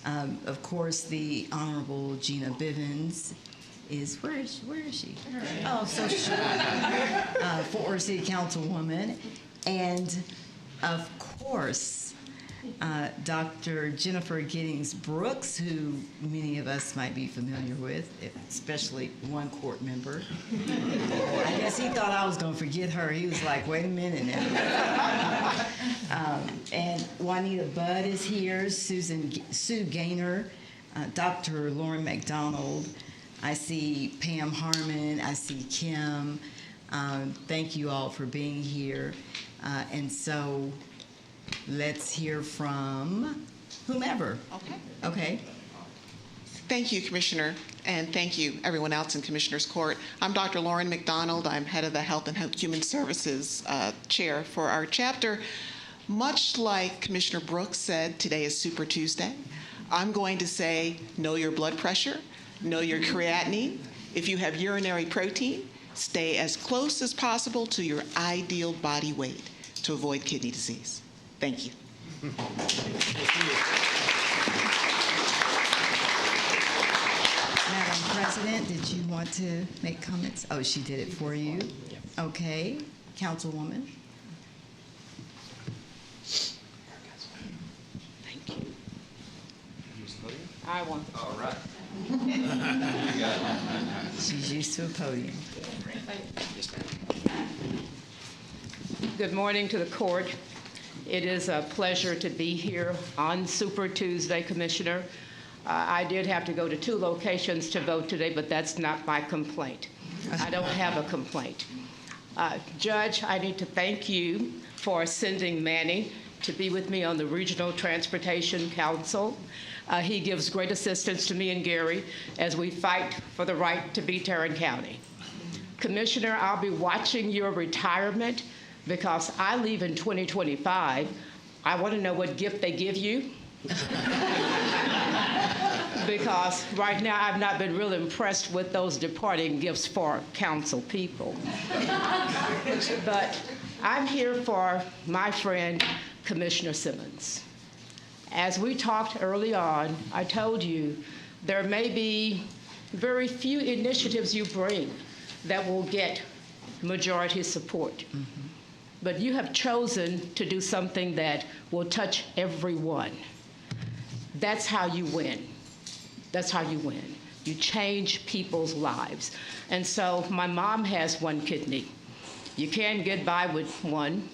Of course, the Honorable Gina Bivens is, where is she? Oh, so she, Fort Worth City Councilwoman. And of course, Dr. Jennifer Giddings Brooks, who many of us might be familiar with, especially one court member. I guess he thought I was going to forget her. He was like, wait a minute now. And Juanita Budd is here, Sue Gaynor, Dr. Lauren McDonald. I see Pam Harmon. I see Kim. Thank you all for being here. And so let's hear from whomever. Okay. Okay. Thank you, Commissioner, and thank you, everyone else in Commissioner's Court. I'm Dr. Lauren McDonald. I'm head of the Health and Human Services chair for our chapter. Much like Commissioner Brooks said, today is Super Tuesday. I'm going to say, know your blood pressure, know your creatinine. If you have urinary protein, stay as close as possible to your ideal body weight to avoid kidney disease. Thank you. Madam President, did you want to make comments? Oh, she did it for you? Okay. Councilwoman? Thank you. I want. All right. She's used to a podium. Good morning to the court. It is a pleasure to be here on Super Tuesday, Commissioner. I did have to go to 2 locations to vote today, but that's not my complaint. I don't have a complaint. Judge, I need to thank you for sending Manny to be with me on the Regional Transportation Council. He gives great assistance to me and Gary as we fight for the right to be Tarrant County. Commissioner, I'll be watching your retirement because I leave in 2025. I want to know what gift they give you. Because right now I've not been real impressed with those departing gifts for council people. But I'm here for my friend, Commissioner Simmons. As we talked early on, I told you there may be very few initiatives you bring that will get majority support. Mm-hmm. But you have chosen to do something that will touch everyone. That's how you win. That's how you win. You change people's lives. And so my mom has 1 kidney. You can get by with 1,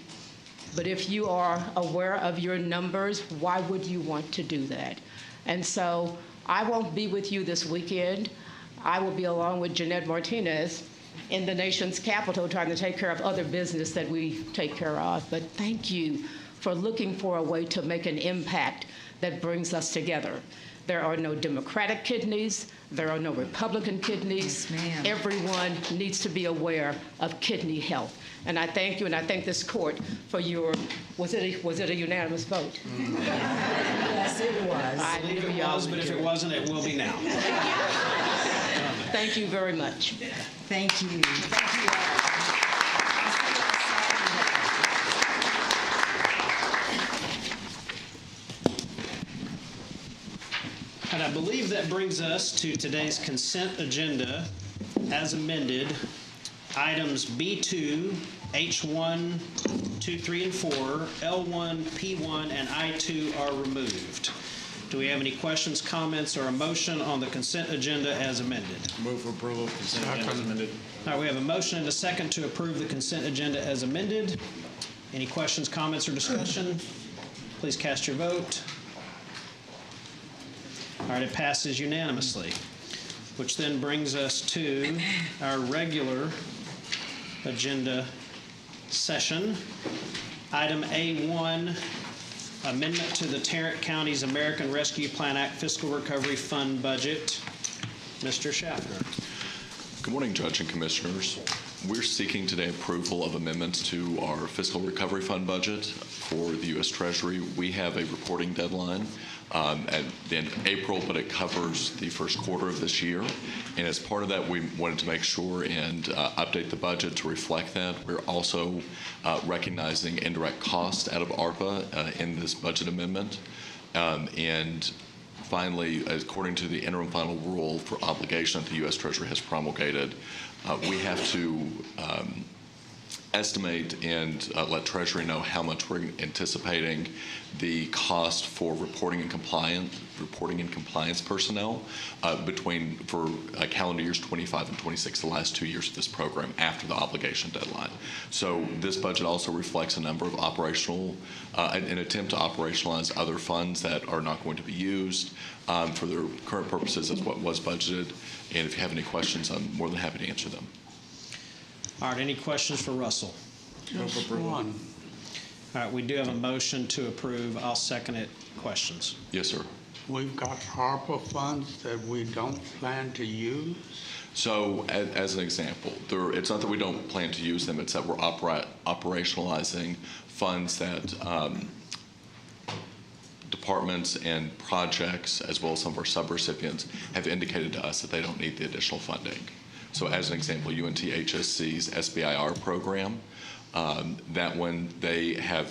but if you are aware of your numbers, why would you want to do that? And so I won't be with you this weekend. I will be along with Jeanette Martinez in the nation's capital trying to take care of other business that we take care of. But thank you for looking for a way to make an impact that brings us together. There are no Democratic kidneys. There are no Republican kidneys. Yes, ma'am. Everyone needs to be aware of kidney health. And I thank you, and I thank this court for your, was it a unanimous vote? Yes, it was. I believe knew it y'all was, would but if do it wasn't, it will be now. Thank you very much. Thank you. Thank you all. And I believe that brings us to today's consent agenda as amended. Items B2, H1, 2, 3, and 4, L1, P1, and I2 are removed. Do we have any questions, comments, or a motion on the consent agenda as amended? Move for approval of consent agenda as amended. All right, we have a motion and a second to approve the consent agenda as amended. Any questions, comments, or discussion? Please cast your vote. All right, it passes unanimously, which then brings us to our regular agenda session. Item A1, amendment to the Tarrant County's American Rescue Plan Act Fiscal Recovery Fund budget. Mr. Schaffner. Good morning, Judge and Commissioners. We're seeking today approval of amendments to our Fiscal Recovery Fund budget for the U.S. Treasury. We have a reporting deadline in April, but it covers the first quarter of this year. And as part of that, we wanted to make sure and update the budget to reflect that. We're also recognizing indirect costs out of ARPA in this budget amendment. And finally, according to the interim final rule for obligation that the U.S. Treasury has promulgated, we have to estimate and let Treasury know how much we're anticipating the cost for reporting and compliance personnel for calendar years 25 and 26, the last 2 years of this program after the obligation deadline. So this budget also reflects a number of an attempt to operationalize other funds that are not going to be used for their current purposes as what was budgeted. And if you have any questions, I'm more than happy to answer them. All right, any questions for Russell? Just one. All right, we do have a motion to approve. I'll second it. Questions? Yes, sir. we've got ARPA funds that we don't plan to use? So, as an example, it's not that we don't plan to use them, it's that we're operationalizing funds that departments and projects, as well as some of our subrecipients, have indicated to us that they don't need the additional funding. So, as an example, UNTHSC's SBIR program, that when they have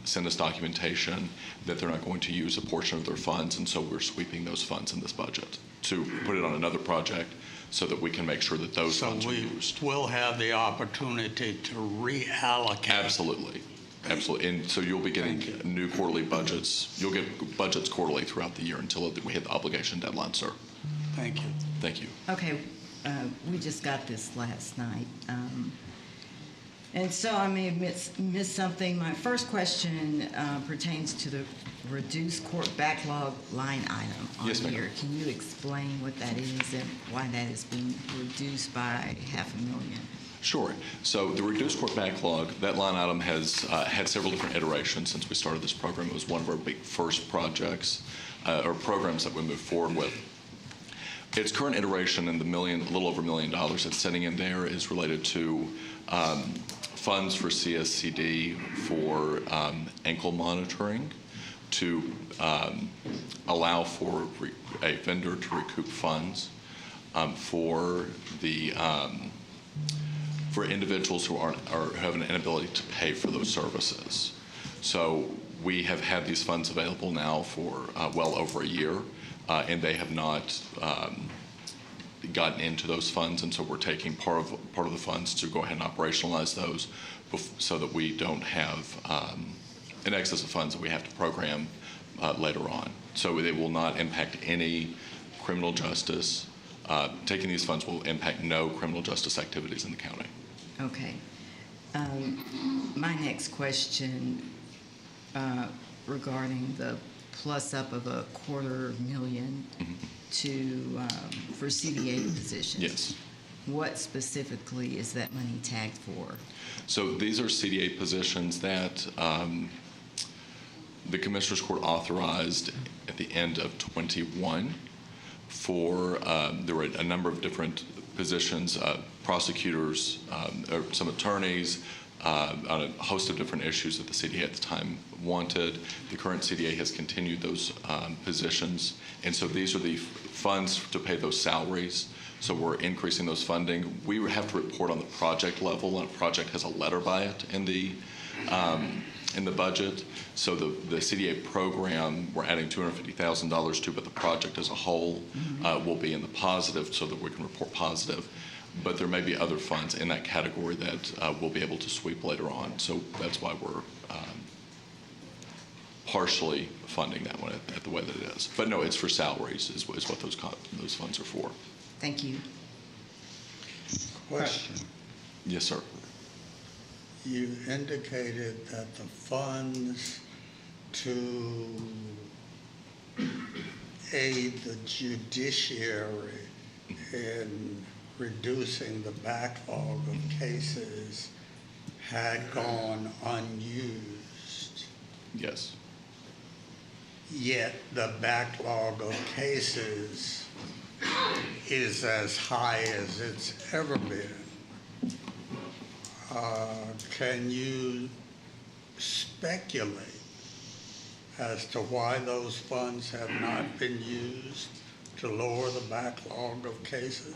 sent us documentation that they're not going to use a portion of their funds, and so we're sweeping those funds in this budget to put it on another project so that we can make sure that those funds are used. So we will have the opportunity to reallocate. Absolutely. Absolutely. And so you'll be getting new quarterly budgets. You'll get budgets quarterly throughout the year until we hit the obligation deadline, sir. Thank you. Thank you. Okay, we just got this last night. And so I may have missed something. My first question pertains to the reduced court backlog line item on Yes, ma'am. here. Can you explain what that is and why that is being reduced by $500,000? Sure. So the reduced court backlog, that line item has had several different iterations since we started this program. It was one of our big first projects or programs that we moved forward with. Its current iteration in the a little over $1 million that's sitting in there is related to funds for CSCD for ankle monitoring to allow for a vendor to recoup funds for individuals who have an inability to pay for those services. So we have had these funds available now for well over a year, and they have not gotten into those funds, and so we're taking part of the funds to go ahead and operationalize those so that we don't have an excess of funds that we have to program later on. So they will not impact any criminal justice. Taking these funds will impact no criminal justice activities in the county. Okay. My next question regarding the plus up of $250,000 for CDA positions. Yes. What specifically is that money tagged for? So these are CDA positions that the Commissioners Court authorized at the end of 21 for, there were a number of different positions, prosecutors, or some attorneys, on a host of different issues that the CDA at the time wanted. The current CDA has continued those positions, and so these are the funds to pay those salaries. So we're increasing those funding. We have to report on the project level, and a project has a letter by it in the budget. So the CDA program, we're adding $250,000 to, but the project as a whole will be in the positive so that we can report positive. But there may be other funds in that category that we'll be able to sweep later on. So that's why we're partially funding that one at the way that it is. But no, it's for salaries is what those funds are for. Thank you. Question. Yes, sir. You indicated that the funds to aid the judiciary in reducing the backlog of cases had gone unused. Yes. Yet the backlog of cases is as high as it's ever been. Can you speculate as to why those funds have not been used to lower the backlog of cases?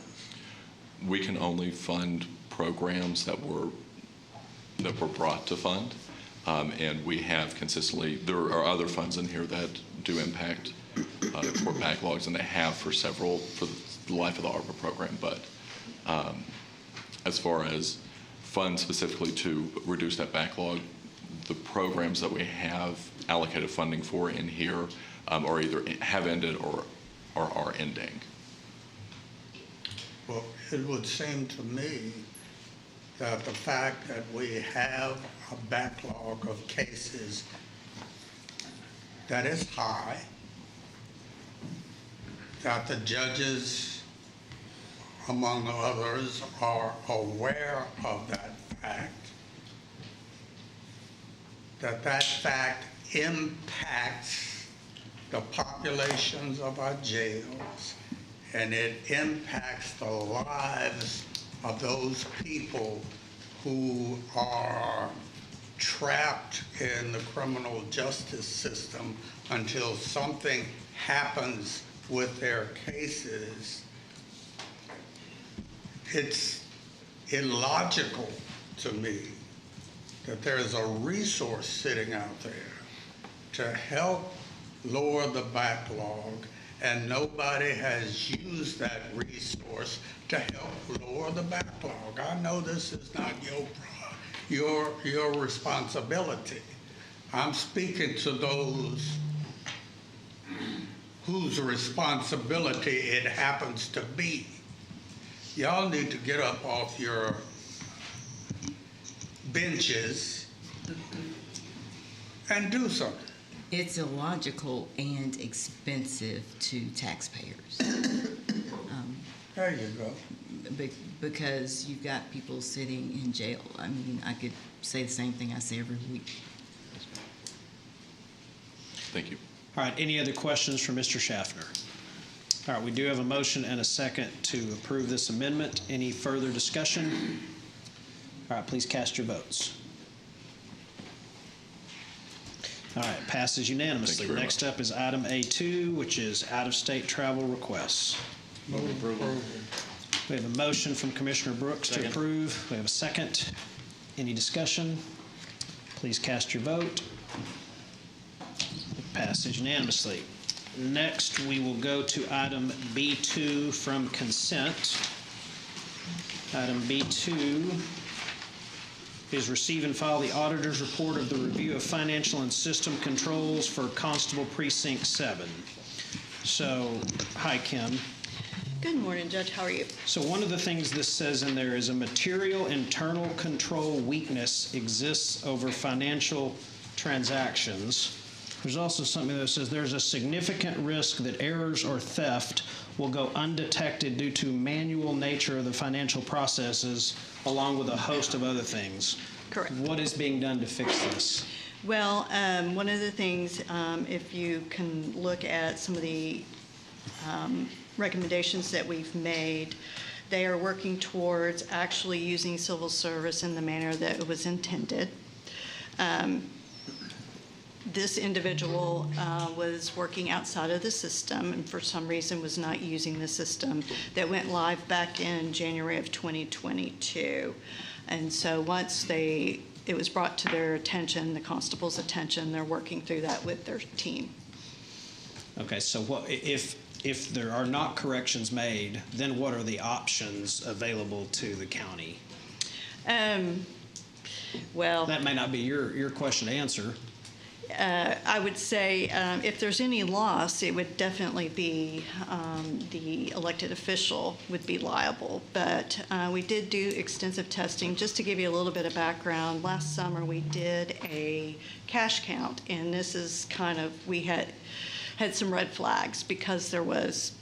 We can only fund programs that were brought to fund, and we have consistently. There are other funds in here that do impact court backlogs, and they have for the life of the ARPA program. But as far as funds specifically to reduce that backlog, the programs that we have allocated funding for in here are either have ended or are ending. Well, it would seem to me that the fact that we have a backlog of cases that is high, that the judges, among others, are aware of that fact, that fact impacts the populations of our jails, and it impacts the lives of those people who are trapped in the criminal justice system until something happens with their cases. It's illogical to me that there's a resource sitting out there to help lower the backlog, and nobody has used that resource to help lower the backlog. I know this is not your responsibility. I'm speaking to those whose responsibility it happens to be. Y'all need to get up off your benches and do something. It's illogical and expensive to taxpayers. There you go. Because you've got people sitting in jail. I mean, I could say the same thing I say every week. Thank you. All right, any other questions for Mr. Schaffner? All right, we do have a motion and a second to approve this amendment. Any further discussion? All right, please cast your votes. All right, passes unanimously. Thank you very Next up is item A2, which is out-of-state travel requests. Move approval. We have a motion from Commissioner Brooks to approve. We have a second. Any discussion? Please cast your vote. It passes unanimously. Next, we will go to item B2 from consent. Item B2 is receive and file the auditor's report of the review of financial and system controls for Constable Precinct 7. So, hi, Kim. Good morning, Judge. How are you? So one of the things this says in there is a material internal control weakness exists over financial transactions. There's also something that says there's a significant risk that errors or theft will go undetected due to manual nature of the financial processes, along with a host of other things. Correct. What is being done to fix this? Well, one of the things, if you can look at some of the recommendations that we've made, they are working towards actually using civil service in the manner that it was intended. This individual was working outside of the system and for some reason was not using the system that went live back in January of 2022. And so once it was brought to their attention, the constable's attention, they're working through that with their team. Okay, so what if there are not corrections made, then what are the options available to the county? Well, that may not be your question to answer. I would say if there's any loss, it would definitely be the elected official would be liable. But we did do extensive testing. Just to give you a little bit of background, last summer we did a cash count, and this is kind of, we had some red flags because there was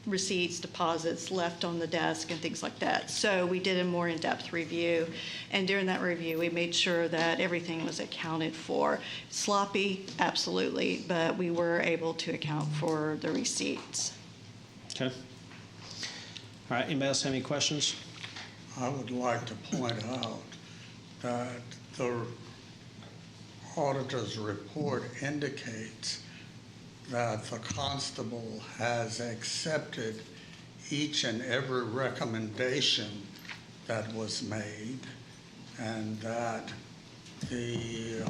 receipts, deposits left on the desk and things like that. So we did a more in-depth review, and during that review we made sure that everything was accounted for. Sloppy, absolutely, but we were able to account for the receipts. Okay. All right, anybody else have any questions? I would like to point out that the auditor's report indicates that the constable has accepted each and every recommendation that was made, and that the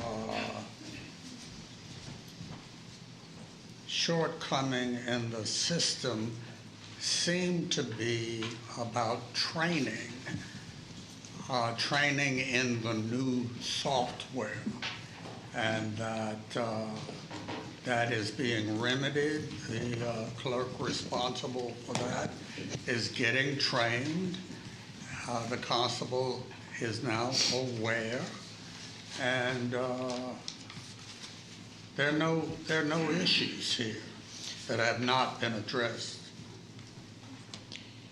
shortcoming in the system seemed to be about training in the new software, and that is being remedied. The clerk responsible for that is getting trained. The constable is now aware, and there are no issues here that have not been addressed.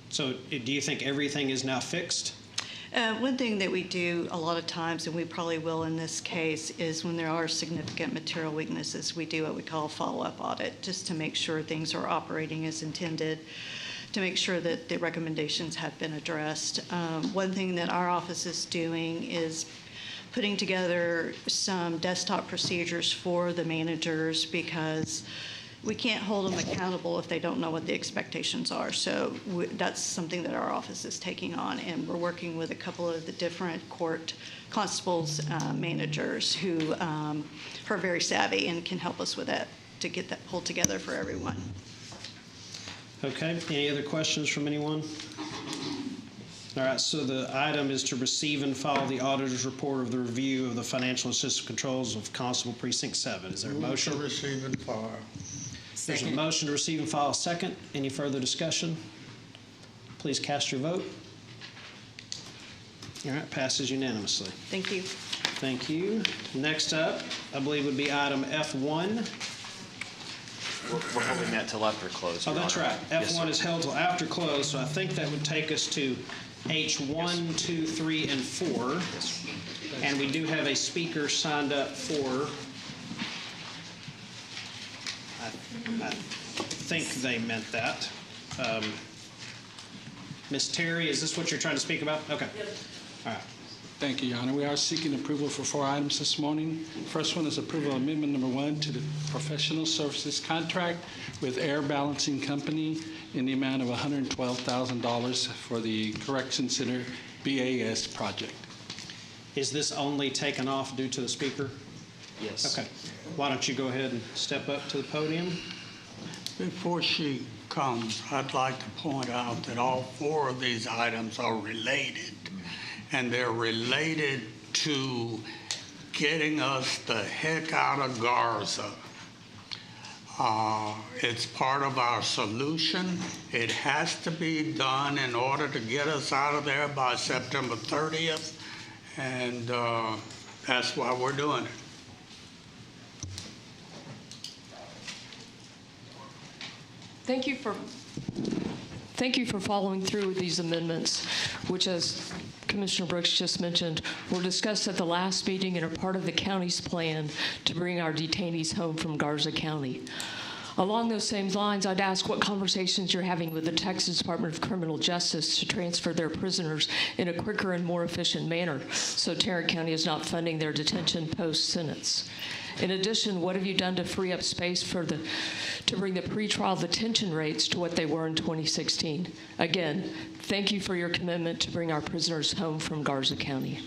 So do you think everything is now fixed? One thing that we do a lot of times, and we probably will in this case, is when there are significant material weaknesses, we do what we call a follow-up audit, just to make sure things are operating as intended, to make sure that the recommendations have been addressed. One thing that our office is doing is putting together some desktop procedures for the managers, because we can't hold them accountable if they don't know what the expectations are. So that's something that our office is taking on, and we're working with a couple of the different court constables, managers who are very savvy and can help us with that, to get that pulled together for everyone. Okay, any other questions from anyone? All right, so the item is to receive and file the auditor's report of the review of the financial and system controls of Constable Precinct 7. Is there a motion? To receive and file. There's a motion to receive and file. Second. Any further discussion? Please cast your vote. All right, passes unanimously. Thank you. Thank you. Next up, I believe would be item F1. We're holding that till after close. Oh, Your that's Honor. right. Yes, F1 sir. is held till after close, so I think that would take us to H1, 2, 3, and 4. And we do have a speaker signed up for, I think they meant that. Ms. Terry, is this what you're trying to speak about? Okay. All right. Thank you, Your Honor. We are seeking approval for 4 items this morning. First one is approval of amendment number 1 to the professional services contract with Air Balancing Company in the amount of $112,000 for the Correction Center BAS project. Is this only taken off due to the speaker? Yes. Okay. Why don't you go ahead and step up to the podium? Before she comes, I'd like to point out that all 4 of these items are related, and they're related to getting us the heck out of Garza. It's part of our solution. It has to be done in order to get us out of there by September 30th, and that's why we're doing it. Thank you for following through with these amendments, which, as Commissioner Brooks just mentioned, were discussed at the last meeting and are part of the county's plan to bring our detainees home from Garza County. Along those same lines, I'd ask what conversations you're having with the Texas Department of Criminal Justice to transfer their prisoners in a quicker and more efficient manner so Tarrant County is not funding their detention post-sentence. In addition, what have you done to free up space to bring the pretrial detention rates to what they were in 2016? Again, thank you for your commitment to bring our prisoners home from Garza County.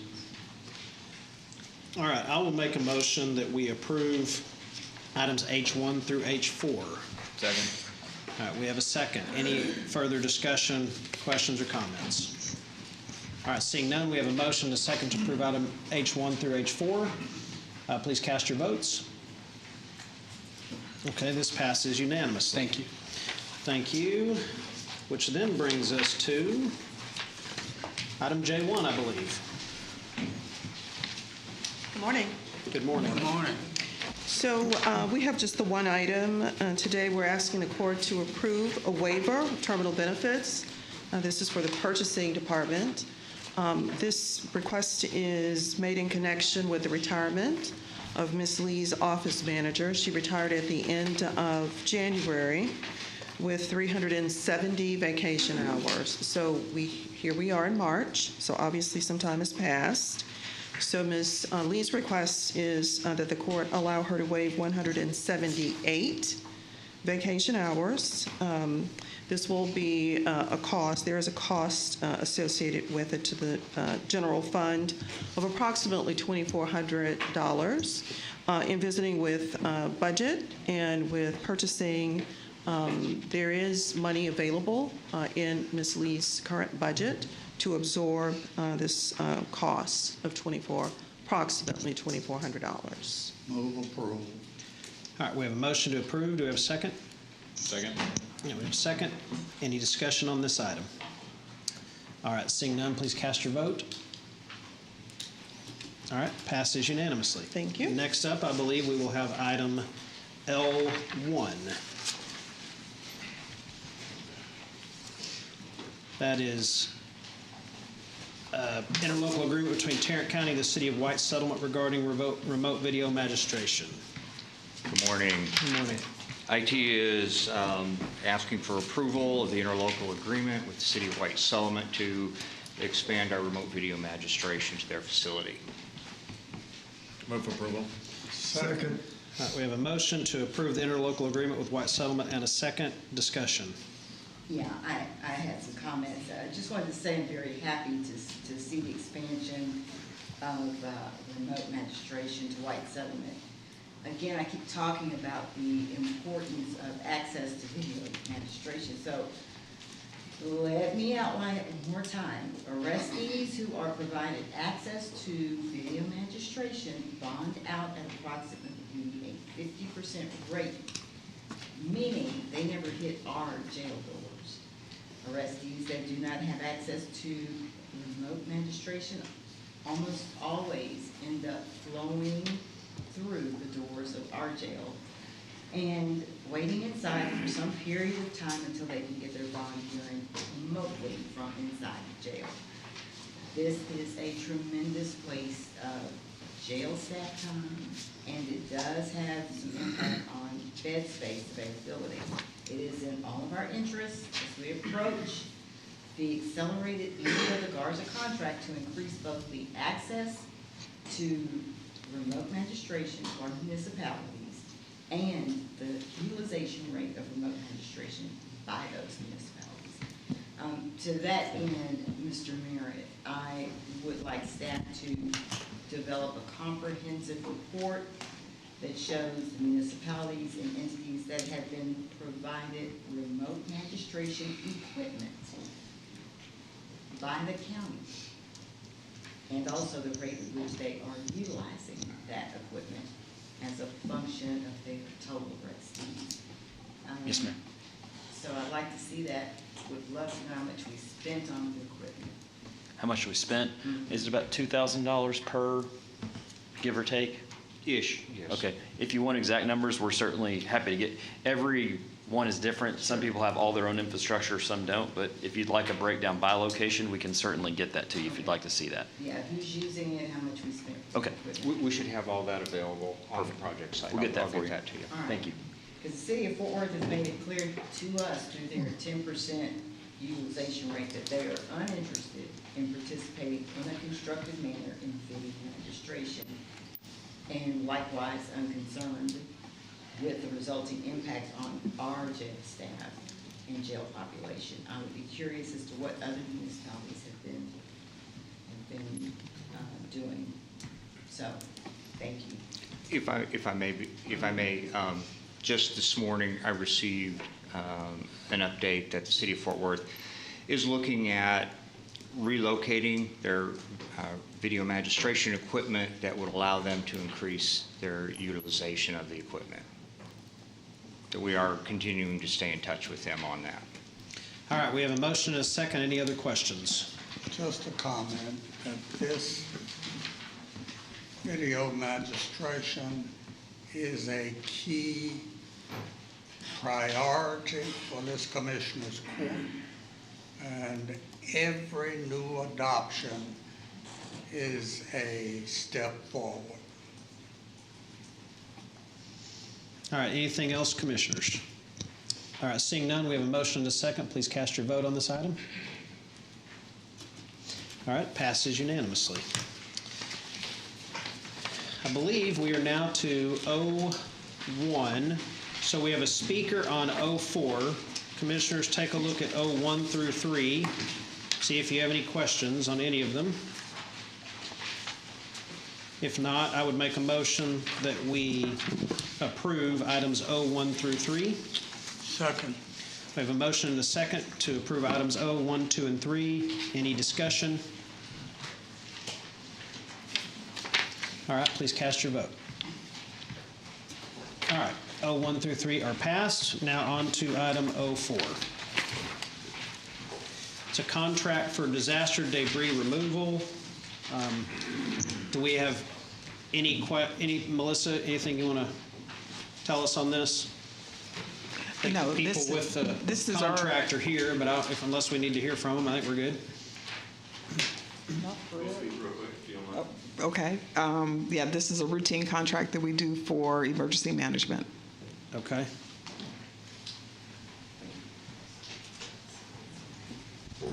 All right, I will make a motion that we approve items H1 through H4. Second. All right, we have a second. Any further discussion, questions, or comments? All right, seeing none, we have a motion and a second to approve item H1 through H4. Please cast your votes. Okay, this passes unanimously. Thank you. Thank you. Which then brings us to item J1, I believe. Good morning. Good morning. Good morning. So we have just the one item. Today we're asking the court to approve a waiver of terminal benefits. This is for the purchasing department. This request is made in connection with the retirement of Ms. Lee's office manager. She retired at the end of January with 370 vacation hours. So here we are in March, so obviously some time has passed. So Ms. Lee's request is that the court allow her to waive 178 vacation hours. This will be a cost. There is a cost associated with it to the general fund of approximately $2,400. In visiting with budget and with purchasing, there is money available in Ms. Lee's current budget to absorb this cost of approximately $2,400. Move approval. All right, we have a motion to approve. Do we have a second? Second. Yeah, we have a second. Any discussion on this item? All right, seeing none, please cast your vote. All right, passes unanimously. Thank you. Next up, I believe we will have item L1. That is interlocal agreement between Tarrant County and the City of White Settlement regarding remote video magistration. Good morning. Good morning. IT is asking for approval of the interlocal agreement with the City of White Settlement to expand our remote video magistration to their facility. Move for approval. Second. All right, we have a motion to approve the interlocal agreement with White Settlement and a second. Discussion. Yeah, I had some comments. I just wanted to say I'm very happy to see the expansion of remote magistration to White Settlement. Again, I keep talking about the importance of access to video magistration. So let me outline it one more time. Arrestees who are provided access to video magistration bond out at approximately a 50% rate, meaning they never hit our jail doors. Arrestees that do not have access to remote magistration almost always end up flowing through the doors of our jail and waiting inside for some period of time until they can get their bond hearing remotely from inside the jail. This is a tremendous waste of jail staff time, and it does have some impact on bed space availability. It is in all of our interests as we approach the accelerated end of the Garza contract to increase both the access to remote magistration for municipalities and the utilization rate of remote magistration by those municipalities. To that end, Mr. Merritt, I would like staff to develop a comprehensive report that shows the municipalities and entities that have been provided remote magistration equipment by the county, and also the rate at which they are utilizing that equipment as a function of their total arrestees. Yes, ma'am. So I'd like to see that. Would love to know how much we spent on the equipment. How much we spent? Is it about $2,000 per, give or take? Ish, yes. Okay. If you want exact numbers, we're certainly happy to get. Every one is different. Some people have all their own infrastructure, some don't. But if you'd like a breakdown by location, we can certainly get that to you if you'd like to see that. Yeah, who's using it, how much we spent. Okay. We should have all that available on the project site. We'll get that I'll for you. get that to you. All right. Thank you. Because the city of Fort Worth has made it clear to us through their 10% utilization rate that they are uninterested in participating in a constructive manner in video registration, and likewise unconcerned with the resulting impact on our jail staff and jail population. I would be curious as to what other municipalities have been doing. So, thank you. If I may, just this morning I received an update that the City of Fort Worth is looking at relocating their video magistration equipment that would allow them to increase their utilization of the equipment. So we are continuing to stay in touch with them on that. All right, we have a motion and a second. Any other questions? Just a comment that this video magistration is a key priority for this Commissioner's Court. And every new adoption is a step forward. All right, anything else, Commissioners? All right, seeing none, we have a motion and a second. Please cast your vote on this item. All right, passes unanimously. I believe we are now to 01. So we have a speaker on 04. Commissioners, take a look at 01 through 3. See if you have any questions on any of them. If not, I would make a motion that we approve items 01 through 3. Second. We have a motion and a second to approve items 01, 2, and 3. Any discussion? All right, please cast your vote. All right, 01 through 3 are passed. Now on to item 04. It's a contract for disaster debris removal. Do we have any Melissa, anything you want to tell us on this? I think No, people with the this is contract are here, but unless we need to hear from them, I think we're good. Okay. Yeah, this is a routine contract that we do for emergency management. Okay.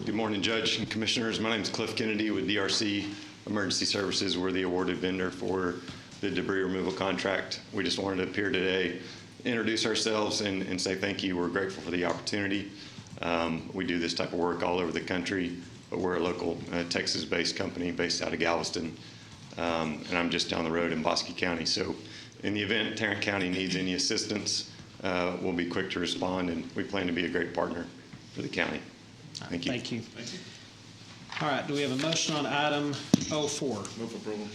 Good morning, Judge and Commissioners. My name is Cliff Kennedy with DRC Emergency Services. We're the awarded vendor for the debris removal contract. We just wanted to appear today, introduce ourselves, and say thank you. We're grateful for the opportunity. We do this type of work all over the country, but we're a local Texas-based company based out of Galveston, and I'm just down the road in Bosque County. So in the event Tarrant County needs any assistance, we'll be quick to respond, and we plan to be a great partner for the county. Thank you. Thank you. All right, do we have a motion on item 04? Move approval.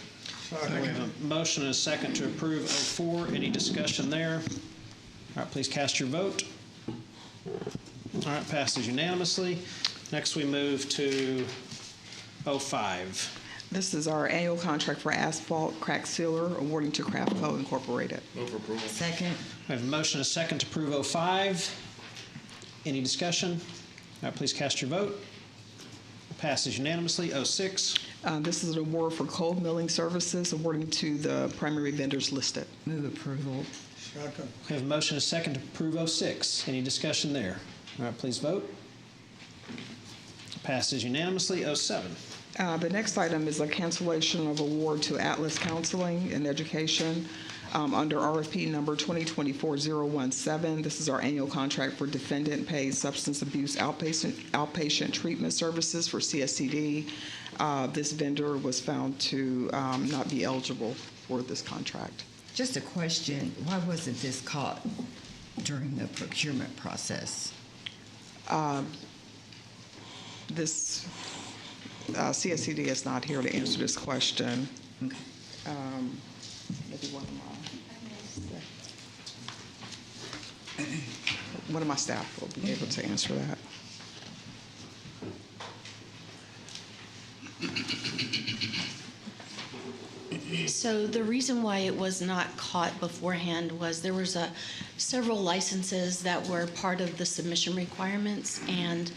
We have a motion and a second to approve 04. Any discussion there? All right, please cast your vote. All right, passes unanimously. Next, we move to 05. This is our annual contract for asphalt crack sealer awarding to Craftco Incorporated. Move approval. Second. We have a motion and a second to approve 05. Any discussion? All right, please cast your vote. Passes unanimously. 06. This is an award for cold milling services awarding to the primary vendors listed. Move approval. Second. We have a motion and a second to approve 06. Any discussion there? All right, please vote. Passes unanimously. 07. The next item is a cancellation of award to Atlas Counseling and Education under RFP number 2024-017. This is our annual contract for defendant paid substance abuse outpatient treatment services for CSCD. This vendor was found to not be eligible for this contract. Just a question, why wasn't this caught during the procurement process? This CSCD is not here to answer this question. Okay. Maybe one of my staff will be able to answer that. So the reason why it was not caught beforehand was there was several licenses that were part of the submission requirements, and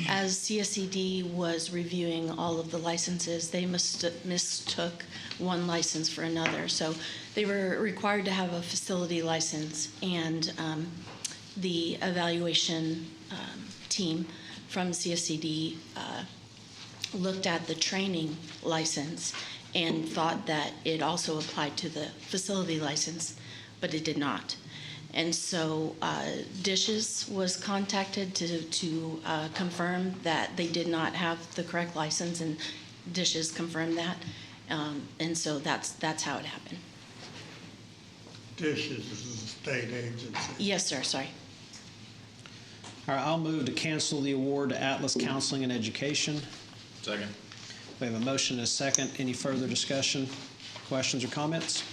as CSCD was reviewing all of the licenses, they mistook one license for another. So they were required to have a facility license, and the evaluation team from CSCD looked at the training license and thought that it also applied to the facility license, but it did not. And so Dishes was contacted to confirm that they did not have the correct license, and Dishes confirmed that. And so that's how it happened. Dishes is a state agency. Yes, sir, sorry. All right, I'll move to cancel the award to Atlas Counseling and Education. Second. We have a motion and a second. Any further discussion, questions, or comments?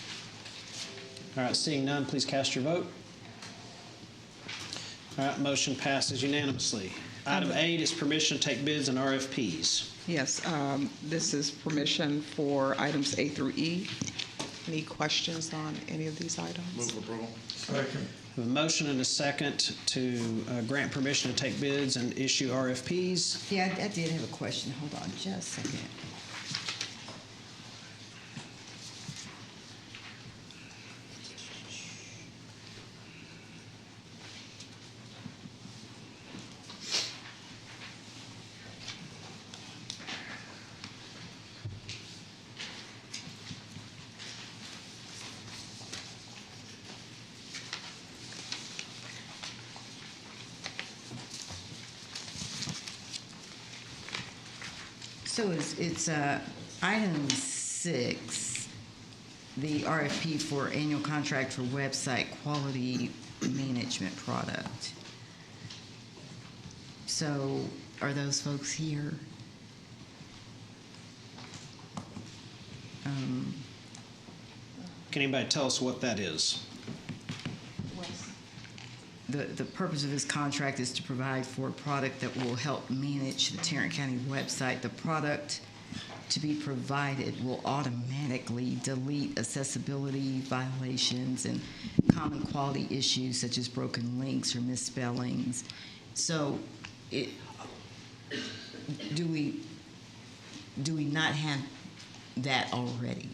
All right, seeing none, please cast your vote. All right, motion passes unanimously. Item 8 is permission to take bids and RFPs. Yes, this is permission for items A through E. Any questions on any of these items? Move approval. Second. We have a motion and a second to grant permission to take bids and issue RFPs. Yeah, I did have a question. Hold on just a second. So it's item 6, the RFP for annual contract for website quality management product. So are those folks here? Can anybody tell us what that is? The purpose of this contract is to provide for a product that will help manage the Tarrant County website. The product to be provided will automatically delete accessibility violations and common quality issues such as broken links or misspellings. So do we not have that already?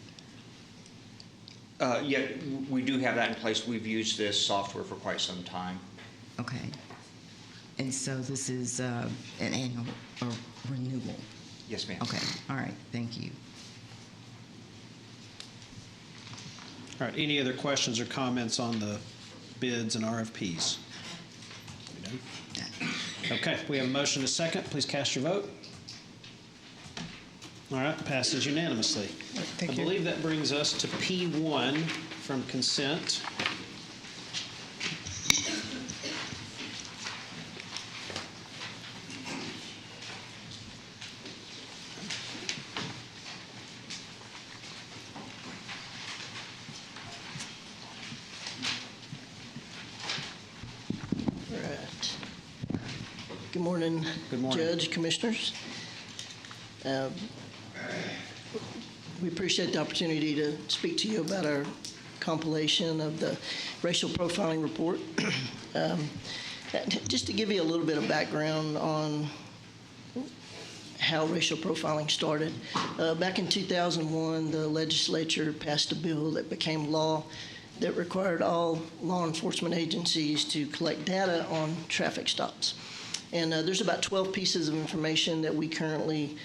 Yeah, we do have that in place. We've used this software for quite some time. Okay. And so this is an annual renewal? Yes, ma'am. Okay, all right, thank you. All right, any other questions or comments on the bids and RFPs? We done? Okay, we have a motion and a second. Please cast your vote. All right, passes unanimously. Thank you. I believe that brings us to P1 from consent. Good morning, Good morning. Judge, Commissioners. We appreciate the opportunity to speak to you about our compilation of the racial profiling report. Just to give you a little bit of background on how racial profiling started. Back in 2001, the legislature passed a bill that became law that required all law enforcement agencies to collect data on traffic stops. And there's about 12 pieces of information that we currently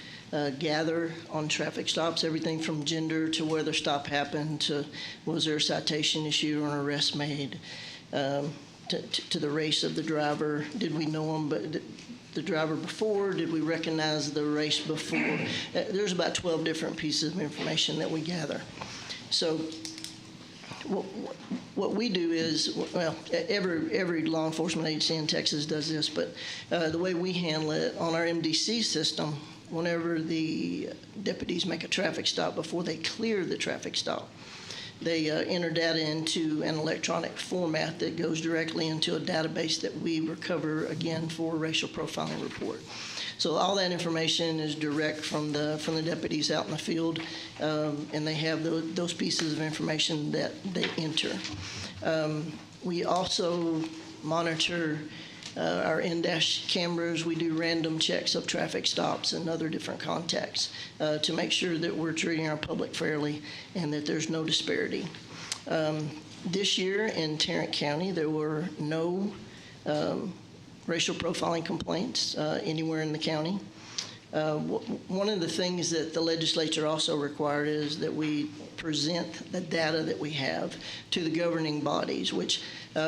gather on traffic stops, everything from gender to where the stop happened to was there a citation issued or an arrest made, to the race of the driver. Did we know him, but the driver before? Did we recognize the race before? There's about 12 different pieces of information that we gather. So what we do is, well, every law enforcement agency in Texas does this, but the way we handle it on our MDC system, whenever the deputies make a traffic stop, before they clear the traffic stop, they enter data into an electronic format that goes directly into a database that we recover, again, for a racial profiling report. So all that information is direct from the deputies out in the field, and they have those pieces of information that they enter. We also monitor our in-dash cameras. We do random checks of traffic stops and other different contacts to make sure that we're treating our public fairly and that there's no disparity. This year in Tarrant County, there were no racial profiling complaints anywhere in the county. One of the things that the legislature also required is that we present the data that we have to the governing bodies, which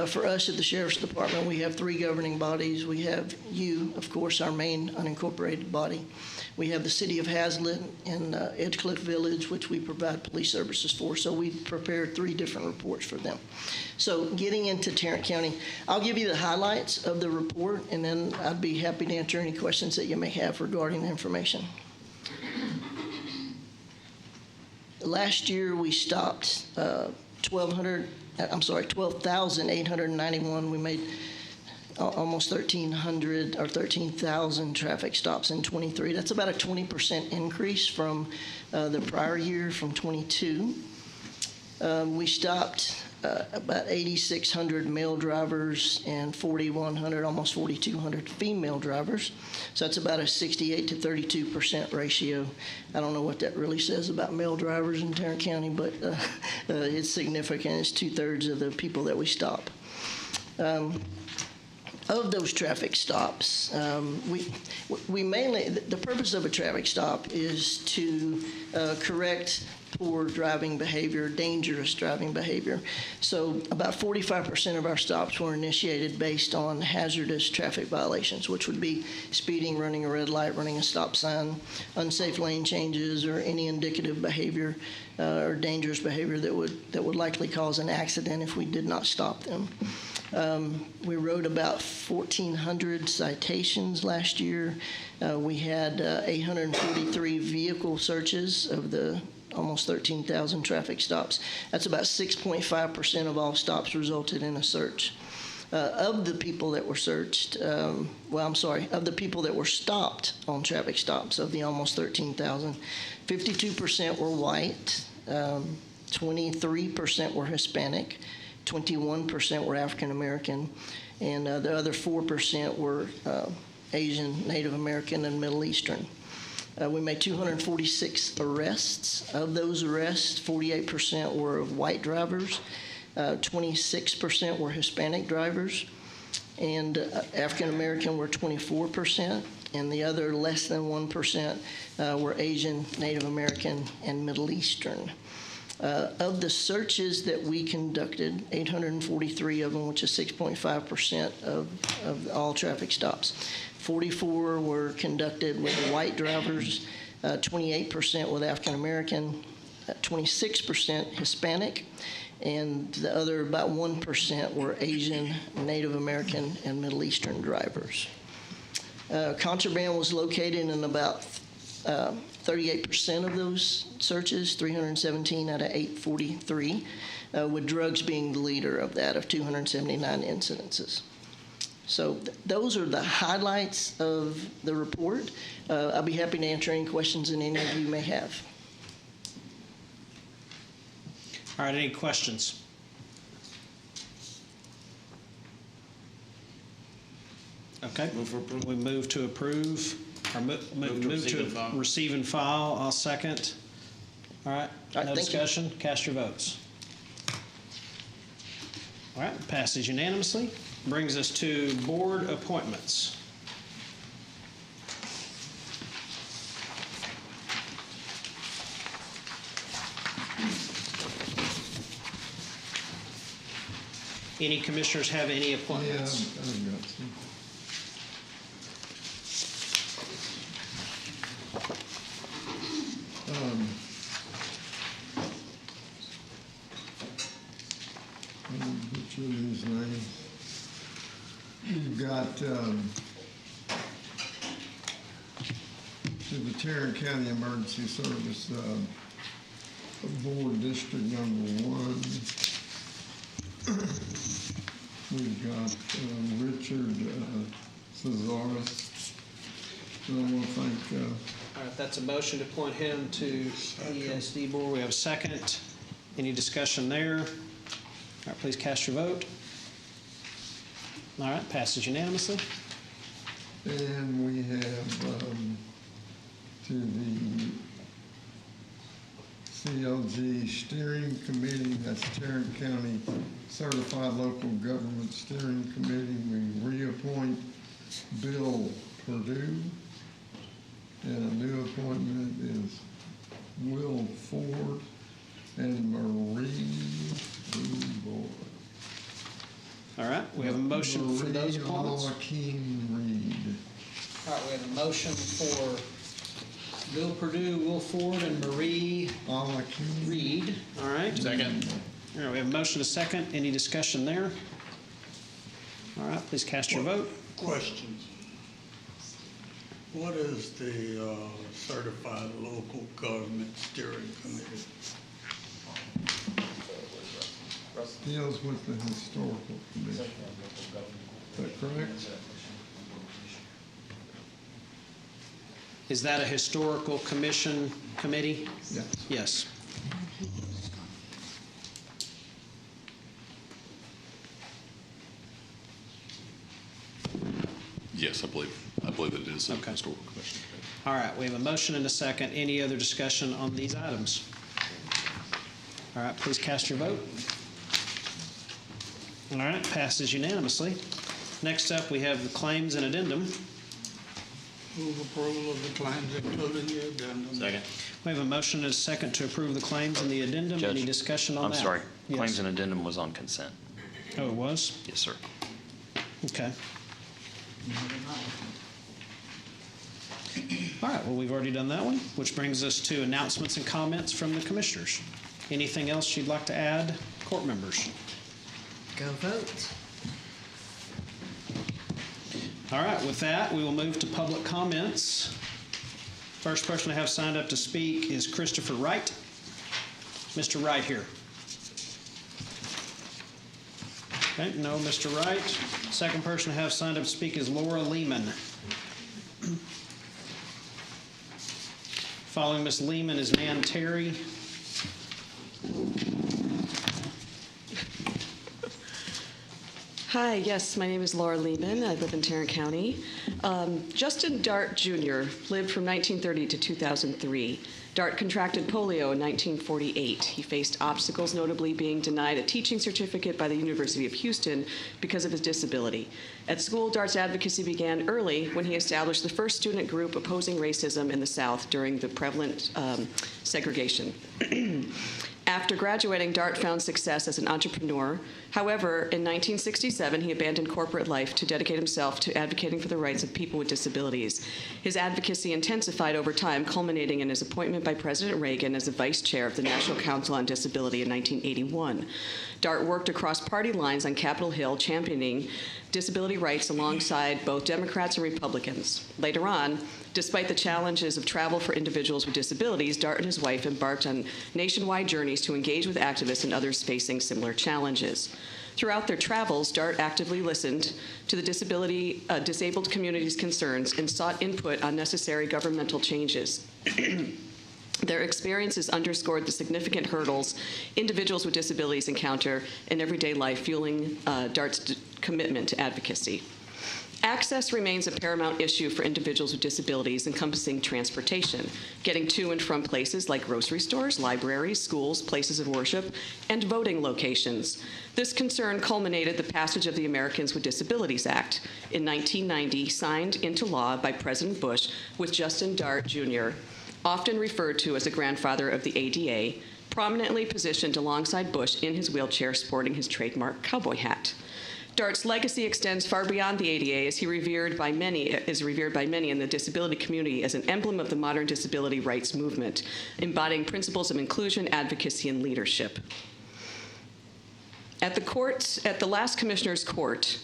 for us at the Sheriff's Department, we have 3 governing bodies. We have you, of course, our main unincorporated body. We have the City of Hazlet and Edgecliff Village, which we provide police services for. So we prepared 3 different reports for them. So getting into Tarrant County, I'll give you the highlights of the report, and then I'd be happy to answer any questions that you may have regarding the information. Last year, we stopped 12,891. We made almost 1,300 or 13,000 traffic stops in 23. That's about a 20% increase from the prior year, from 22. We stopped about 8,600 male drivers and 4,100, almost 4,200 female drivers. So that's about a 68 to 32% ratio. I don't know what that really says about male drivers in Tarrant County, but it's significant. It's 2/3 of the people that we stop. Of those traffic stops, we mainly, the purpose of a traffic stop is to correct poor driving behavior, dangerous driving behavior. So about 45% of our stops were initiated based on hazardous traffic violations, which would be speeding, running a red light, running a stop sign, unsafe lane changes, or any indicative behavior or dangerous behavior that would likely cause an accident if we did not stop them. We wrote about 1,400 citations last year. We had 843 vehicle searches of the almost 13,000 traffic stops. That's about 6.5% of all stops resulted in a search. Of the people that were searched, of the people that were stopped on traffic stops, of the almost 13,000, 52% were white, 23% were Hispanic, 21% were African American, and the other 4% were Asian, Native American, and Middle Eastern. We made 246 arrests. Of those arrests, 48% were of white drivers, 26% were Hispanic drivers, and African American were 24%, and the other less than 1% were Asian, Native American, and Middle Eastern. Of the searches that we conducted, 843 of them, which is 6.5% of all traffic stops, 44 were conducted with white drivers, 28% with African American, 26% Hispanic, and the other about 1% were Asian, Native American, and Middle Eastern drivers. Contraband was located in about 38% of those searches, 317 out of 843, with drugs being the leader of that, of 279 incidences. So those are the highlights of the report. I'll be happy to answer any questions that any of you may have. All right, any questions? Okay, we move to approve, or move to receive and file. I'll second. All right, no discussion. Cast your votes. All right, passes unanimously. Brings us to board appointments. Any commissioners have any appointments? Yeah, I've got some. Which of these names? You've got to the Tarrant County Emergency Service Board District Number 1. We've got Richard Cesaris. I want to thank. All right, that's a motion to appoint him to ESD board. We have a second. Any discussion there? All right, please cast your vote. All right, passes unanimously. And we have to the CLG Steering Committee, that's Tarrant County Certified Local Government Steering Committee. We reappoint Bill Perdue. And a new appointment is Will Ford and Marie Boyd. All right, we have a motion for those appointments. Reed. All right, we have a motion for Bill Perdue, Will Ford, and Marie Reed. All right. Second. All right, we have a motion to second. Any discussion there? All right, please cast your vote. Questions? What is the Certified Local Government Steering Committee? Deals with the historical commission. Is that correct? Is that a historical commission committee? Yes. Yes. Yes, I believe it is a historical commission. All right, we have a motion and a second. Any other discussion on these items? All right, please cast your vote. All right, passes unanimously. Next up, we have the claims and addendum. Move approval of the claims including the addendum. Second. We have a motion and a second to approve the claims and the addendum. Judge, any discussion on that? I'm sorry. Yes. Claims and addendum was on consent. Oh, it was? Yes, sir. Okay. All right, well, we've already done that one, which brings us to announcements and comments from the commissioners. Anything else you'd like to add, court members? Go vote. All right, with that, we will move to public comments. First person I have signed up to speak is Christopher Wright. Mr. Wright here. Okay, no, Mr. Wright. Second person I have signed up to speak is Laura Lehman. Following Ms. Lehman is Nan Terry. Hi, yes, my name is Laura Lehman. I live in Tarrant County. Justin Dart Jr. lived from 1930 to 2003. Dart contracted polio in 1948. He faced obstacles, notably being denied a teaching certificate by the University of Houston because of his disability. At school, Dart's advocacy began early when he established the first student group opposing racism in the South during the prevalent segregation. After graduating, Dart found success as an entrepreneur. However, in 1967, he abandoned corporate life to dedicate himself to advocating for the rights of people with disabilities. His advocacy intensified over time, culminating in his appointment by President Reagan as the vice chair of the National Council on Disability in 1981. Dart worked across party lines on Capitol Hill, championing disability rights alongside both Democrats and Republicans. Later on, despite the challenges of travel for individuals with disabilities, Dart and his wife embarked on nationwide journeys to engage with activists and others facing similar challenges. Throughout their travels, Dart actively listened to the disabled community's concerns and sought input on necessary governmental changes. Their experiences underscored the significant hurdles individuals with disabilities encounter in everyday life, fueling Dart's commitment to advocacy. Access remains a paramount issue for individuals with disabilities, encompassing transportation, getting to and from places like grocery stores, libraries, schools, places of worship, and voting locations. This concern culminated the passage of the Americans with Disabilities Act in 1990, signed into law by President Bush, with Justin Dart Jr., often referred to as the grandfather of the ADA, prominently positioned alongside Bush in his wheelchair, sporting his trademark cowboy hat. Dart's legacy extends far beyond the ADA, as he is revered by many in the disability community as an emblem of the modern disability rights movement, embodying principles of inclusion, advocacy, and leadership. At the last Commissioner's Court,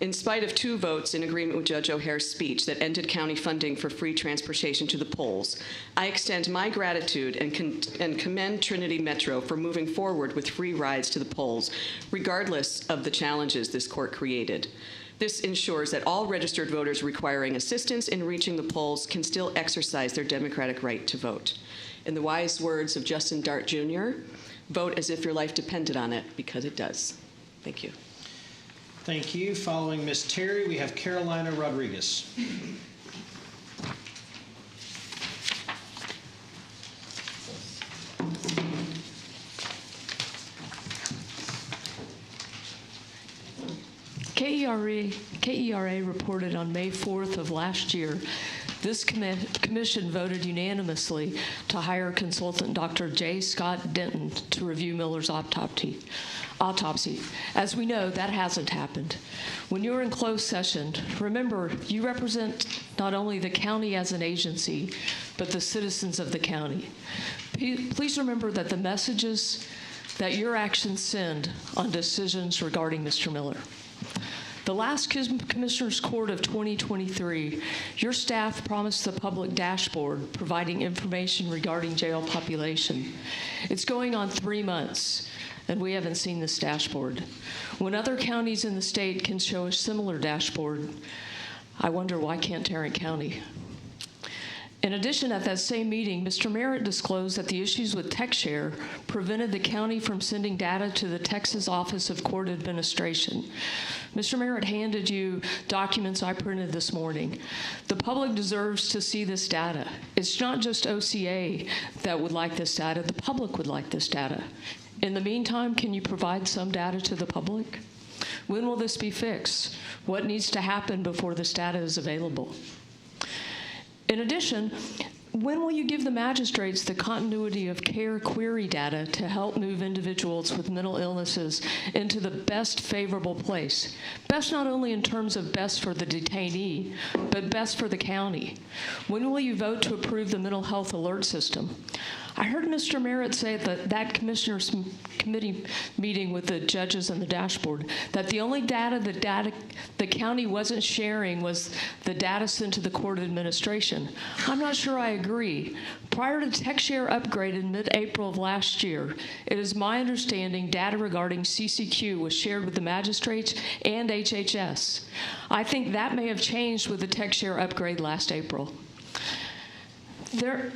in spite of 2 votes in agreement with Judge O'Hare's speech that ended county funding for free transportation to the polls, I extend my gratitude and commend Trinity Metro for moving forward with free rides to the polls, regardless of the challenges this court created. This ensures that all registered voters requiring assistance in reaching the polls can still exercise their democratic right to vote. In the wise words of Justin Dart Jr., vote as if your life depended on it, because it does. Thank you. Thank you. Following Ms. Terry, we have Carolina Rodriguez. KERA reported on May 4th of last year, this commission voted unanimously to hire consultant Dr. J. Scott Denton to review Miller's autopsy. As we know, that hasn't happened. When you're in closed session, remember, you represent not only the county as an agency, but the citizens of the county. Please remember that the messages that your actions send on decisions regarding Mr. Miller. The last Commissioner's Court of 2023, your staff promised the public dashboard providing information regarding jail population. It's going on 3 months, and we haven't seen this dashboard. When other counties in the state can show a similar dashboard, I wonder why can't Tarrant County? In addition, at that same meeting, Mr. Merritt disclosed that the issues with TechShare prevented the county from sending data to the Texas Office of Court Administration. Mr. Merritt handed you documents I printed this morning. The public deserves to see this data. It's not just OCA that would like this data, the public would like this data. In the meantime, can you provide some data to the public? When will this be fixed? What needs to happen before this data is available? In addition, when will you give the magistrates the continuity of care query data to help move individuals with mental illnesses into the best favorable place? Best not only in terms of best for the detainee, but best for the county. When will you vote to approve the mental health alert system? I heard Mr. Merritt say at that commissioners committee meeting with the judges and the dashboard that the only data the county wasn't sharing was the data sent to the court administration. I'm not sure I agree. Prior to TechShare upgrade in mid-April of last year, it is my understanding data regarding CCQ was shared with the magistrates and HHS. I think that may have changed with the TechShare upgrade last April.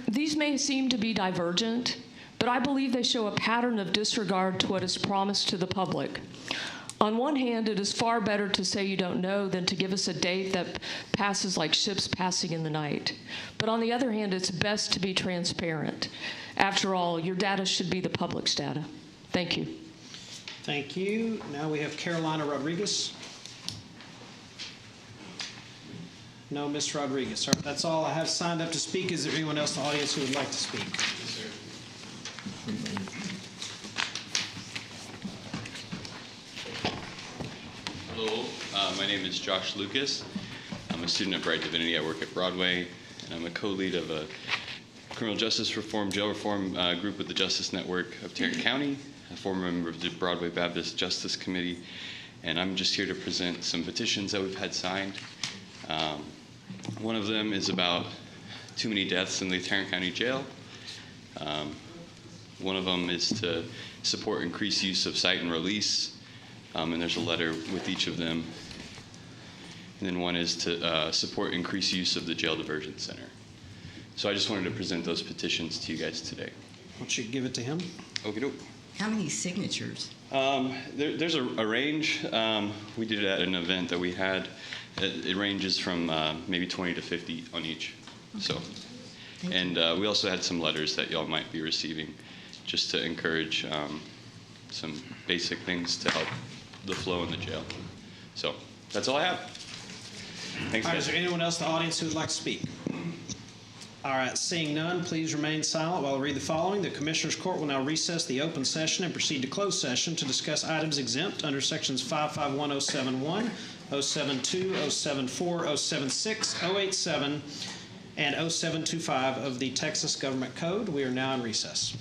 These may seem to be divergent, but I believe they show a pattern of disregard to what is promised to the public. On one hand, it is far better to say you don't know than to give us a date that passes like ships passing in the night. But on the other hand, it's best to be transparent. After all, your data should be the public's data. Thank you. Thank you. Now we have Carolina Rodriguez. No, Ms. Rodriguez. All right, that's all I have signed up to speak. Is there anyone else in the audience who would like to speak? Hello, my name is Josh Lucas. I'm a student of Bright Divinity. I work at Broadway, and I'm a co-lead of a criminal justice reform, jail reform group with the Justice Network of Tarrant County, a former member of the Broadway Baptist Justice Committee, and I'm just here to present some petitions that we've had signed. One of them is about too many deaths in the Tarrant County Jail. One of them is to support increased use of cite and release, and there's a letter with each of them. And then one is to support increased use of the Jail Diversion Center. So I just wanted to present those petitions to you guys today. Why don't you give it to him? Okie doke. How many signatures? There's a range. We did it at an event that we had. It ranges from maybe 20 to 50 on each. So, and we also had some letters that y'all might be receiving, just to encourage some basic things to help the flow in the jail. So that's all I have. Thanks, All right, guys. is there anyone else in the audience who would like to speak? All right, seeing none, please remain silent while I read the following. The Commissioners Court will now recess the open session and proceed to closed session to discuss items exempt under sections 551071, 072, 074, 076, 087, and 0725 of the Texas Government Code. We are now in recess.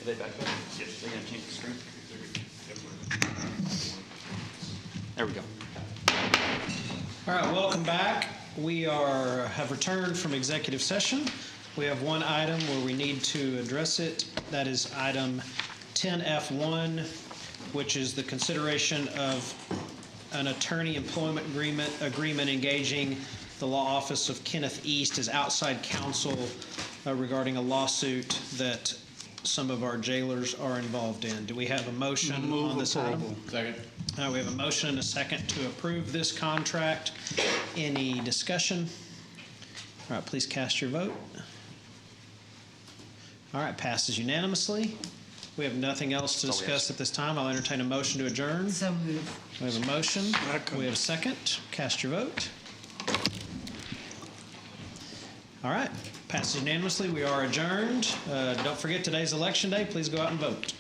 they back up? Yes. They're going to change the screen. There we go. All right, welcome back. We have returned from executive session. We have one item where we need to address it. That is item 10F1, which is the consideration of an attorney employment agreement engaging the law office of Kenneth East as outside counsel regarding a lawsuit that some of our jailers are involved in. Do we have a motion on this item? Second. We have a motion and a second to approve this contract. Any discussion? All right, please cast your vote. All right, passes unanimously. We have nothing else to discuss at this time. I'll entertain a motion to adjourn. So moved. We have a motion. We have a second. Cast your vote. All right, passes unanimously. We are adjourned. Don't forget today's election day. Please go out and vote.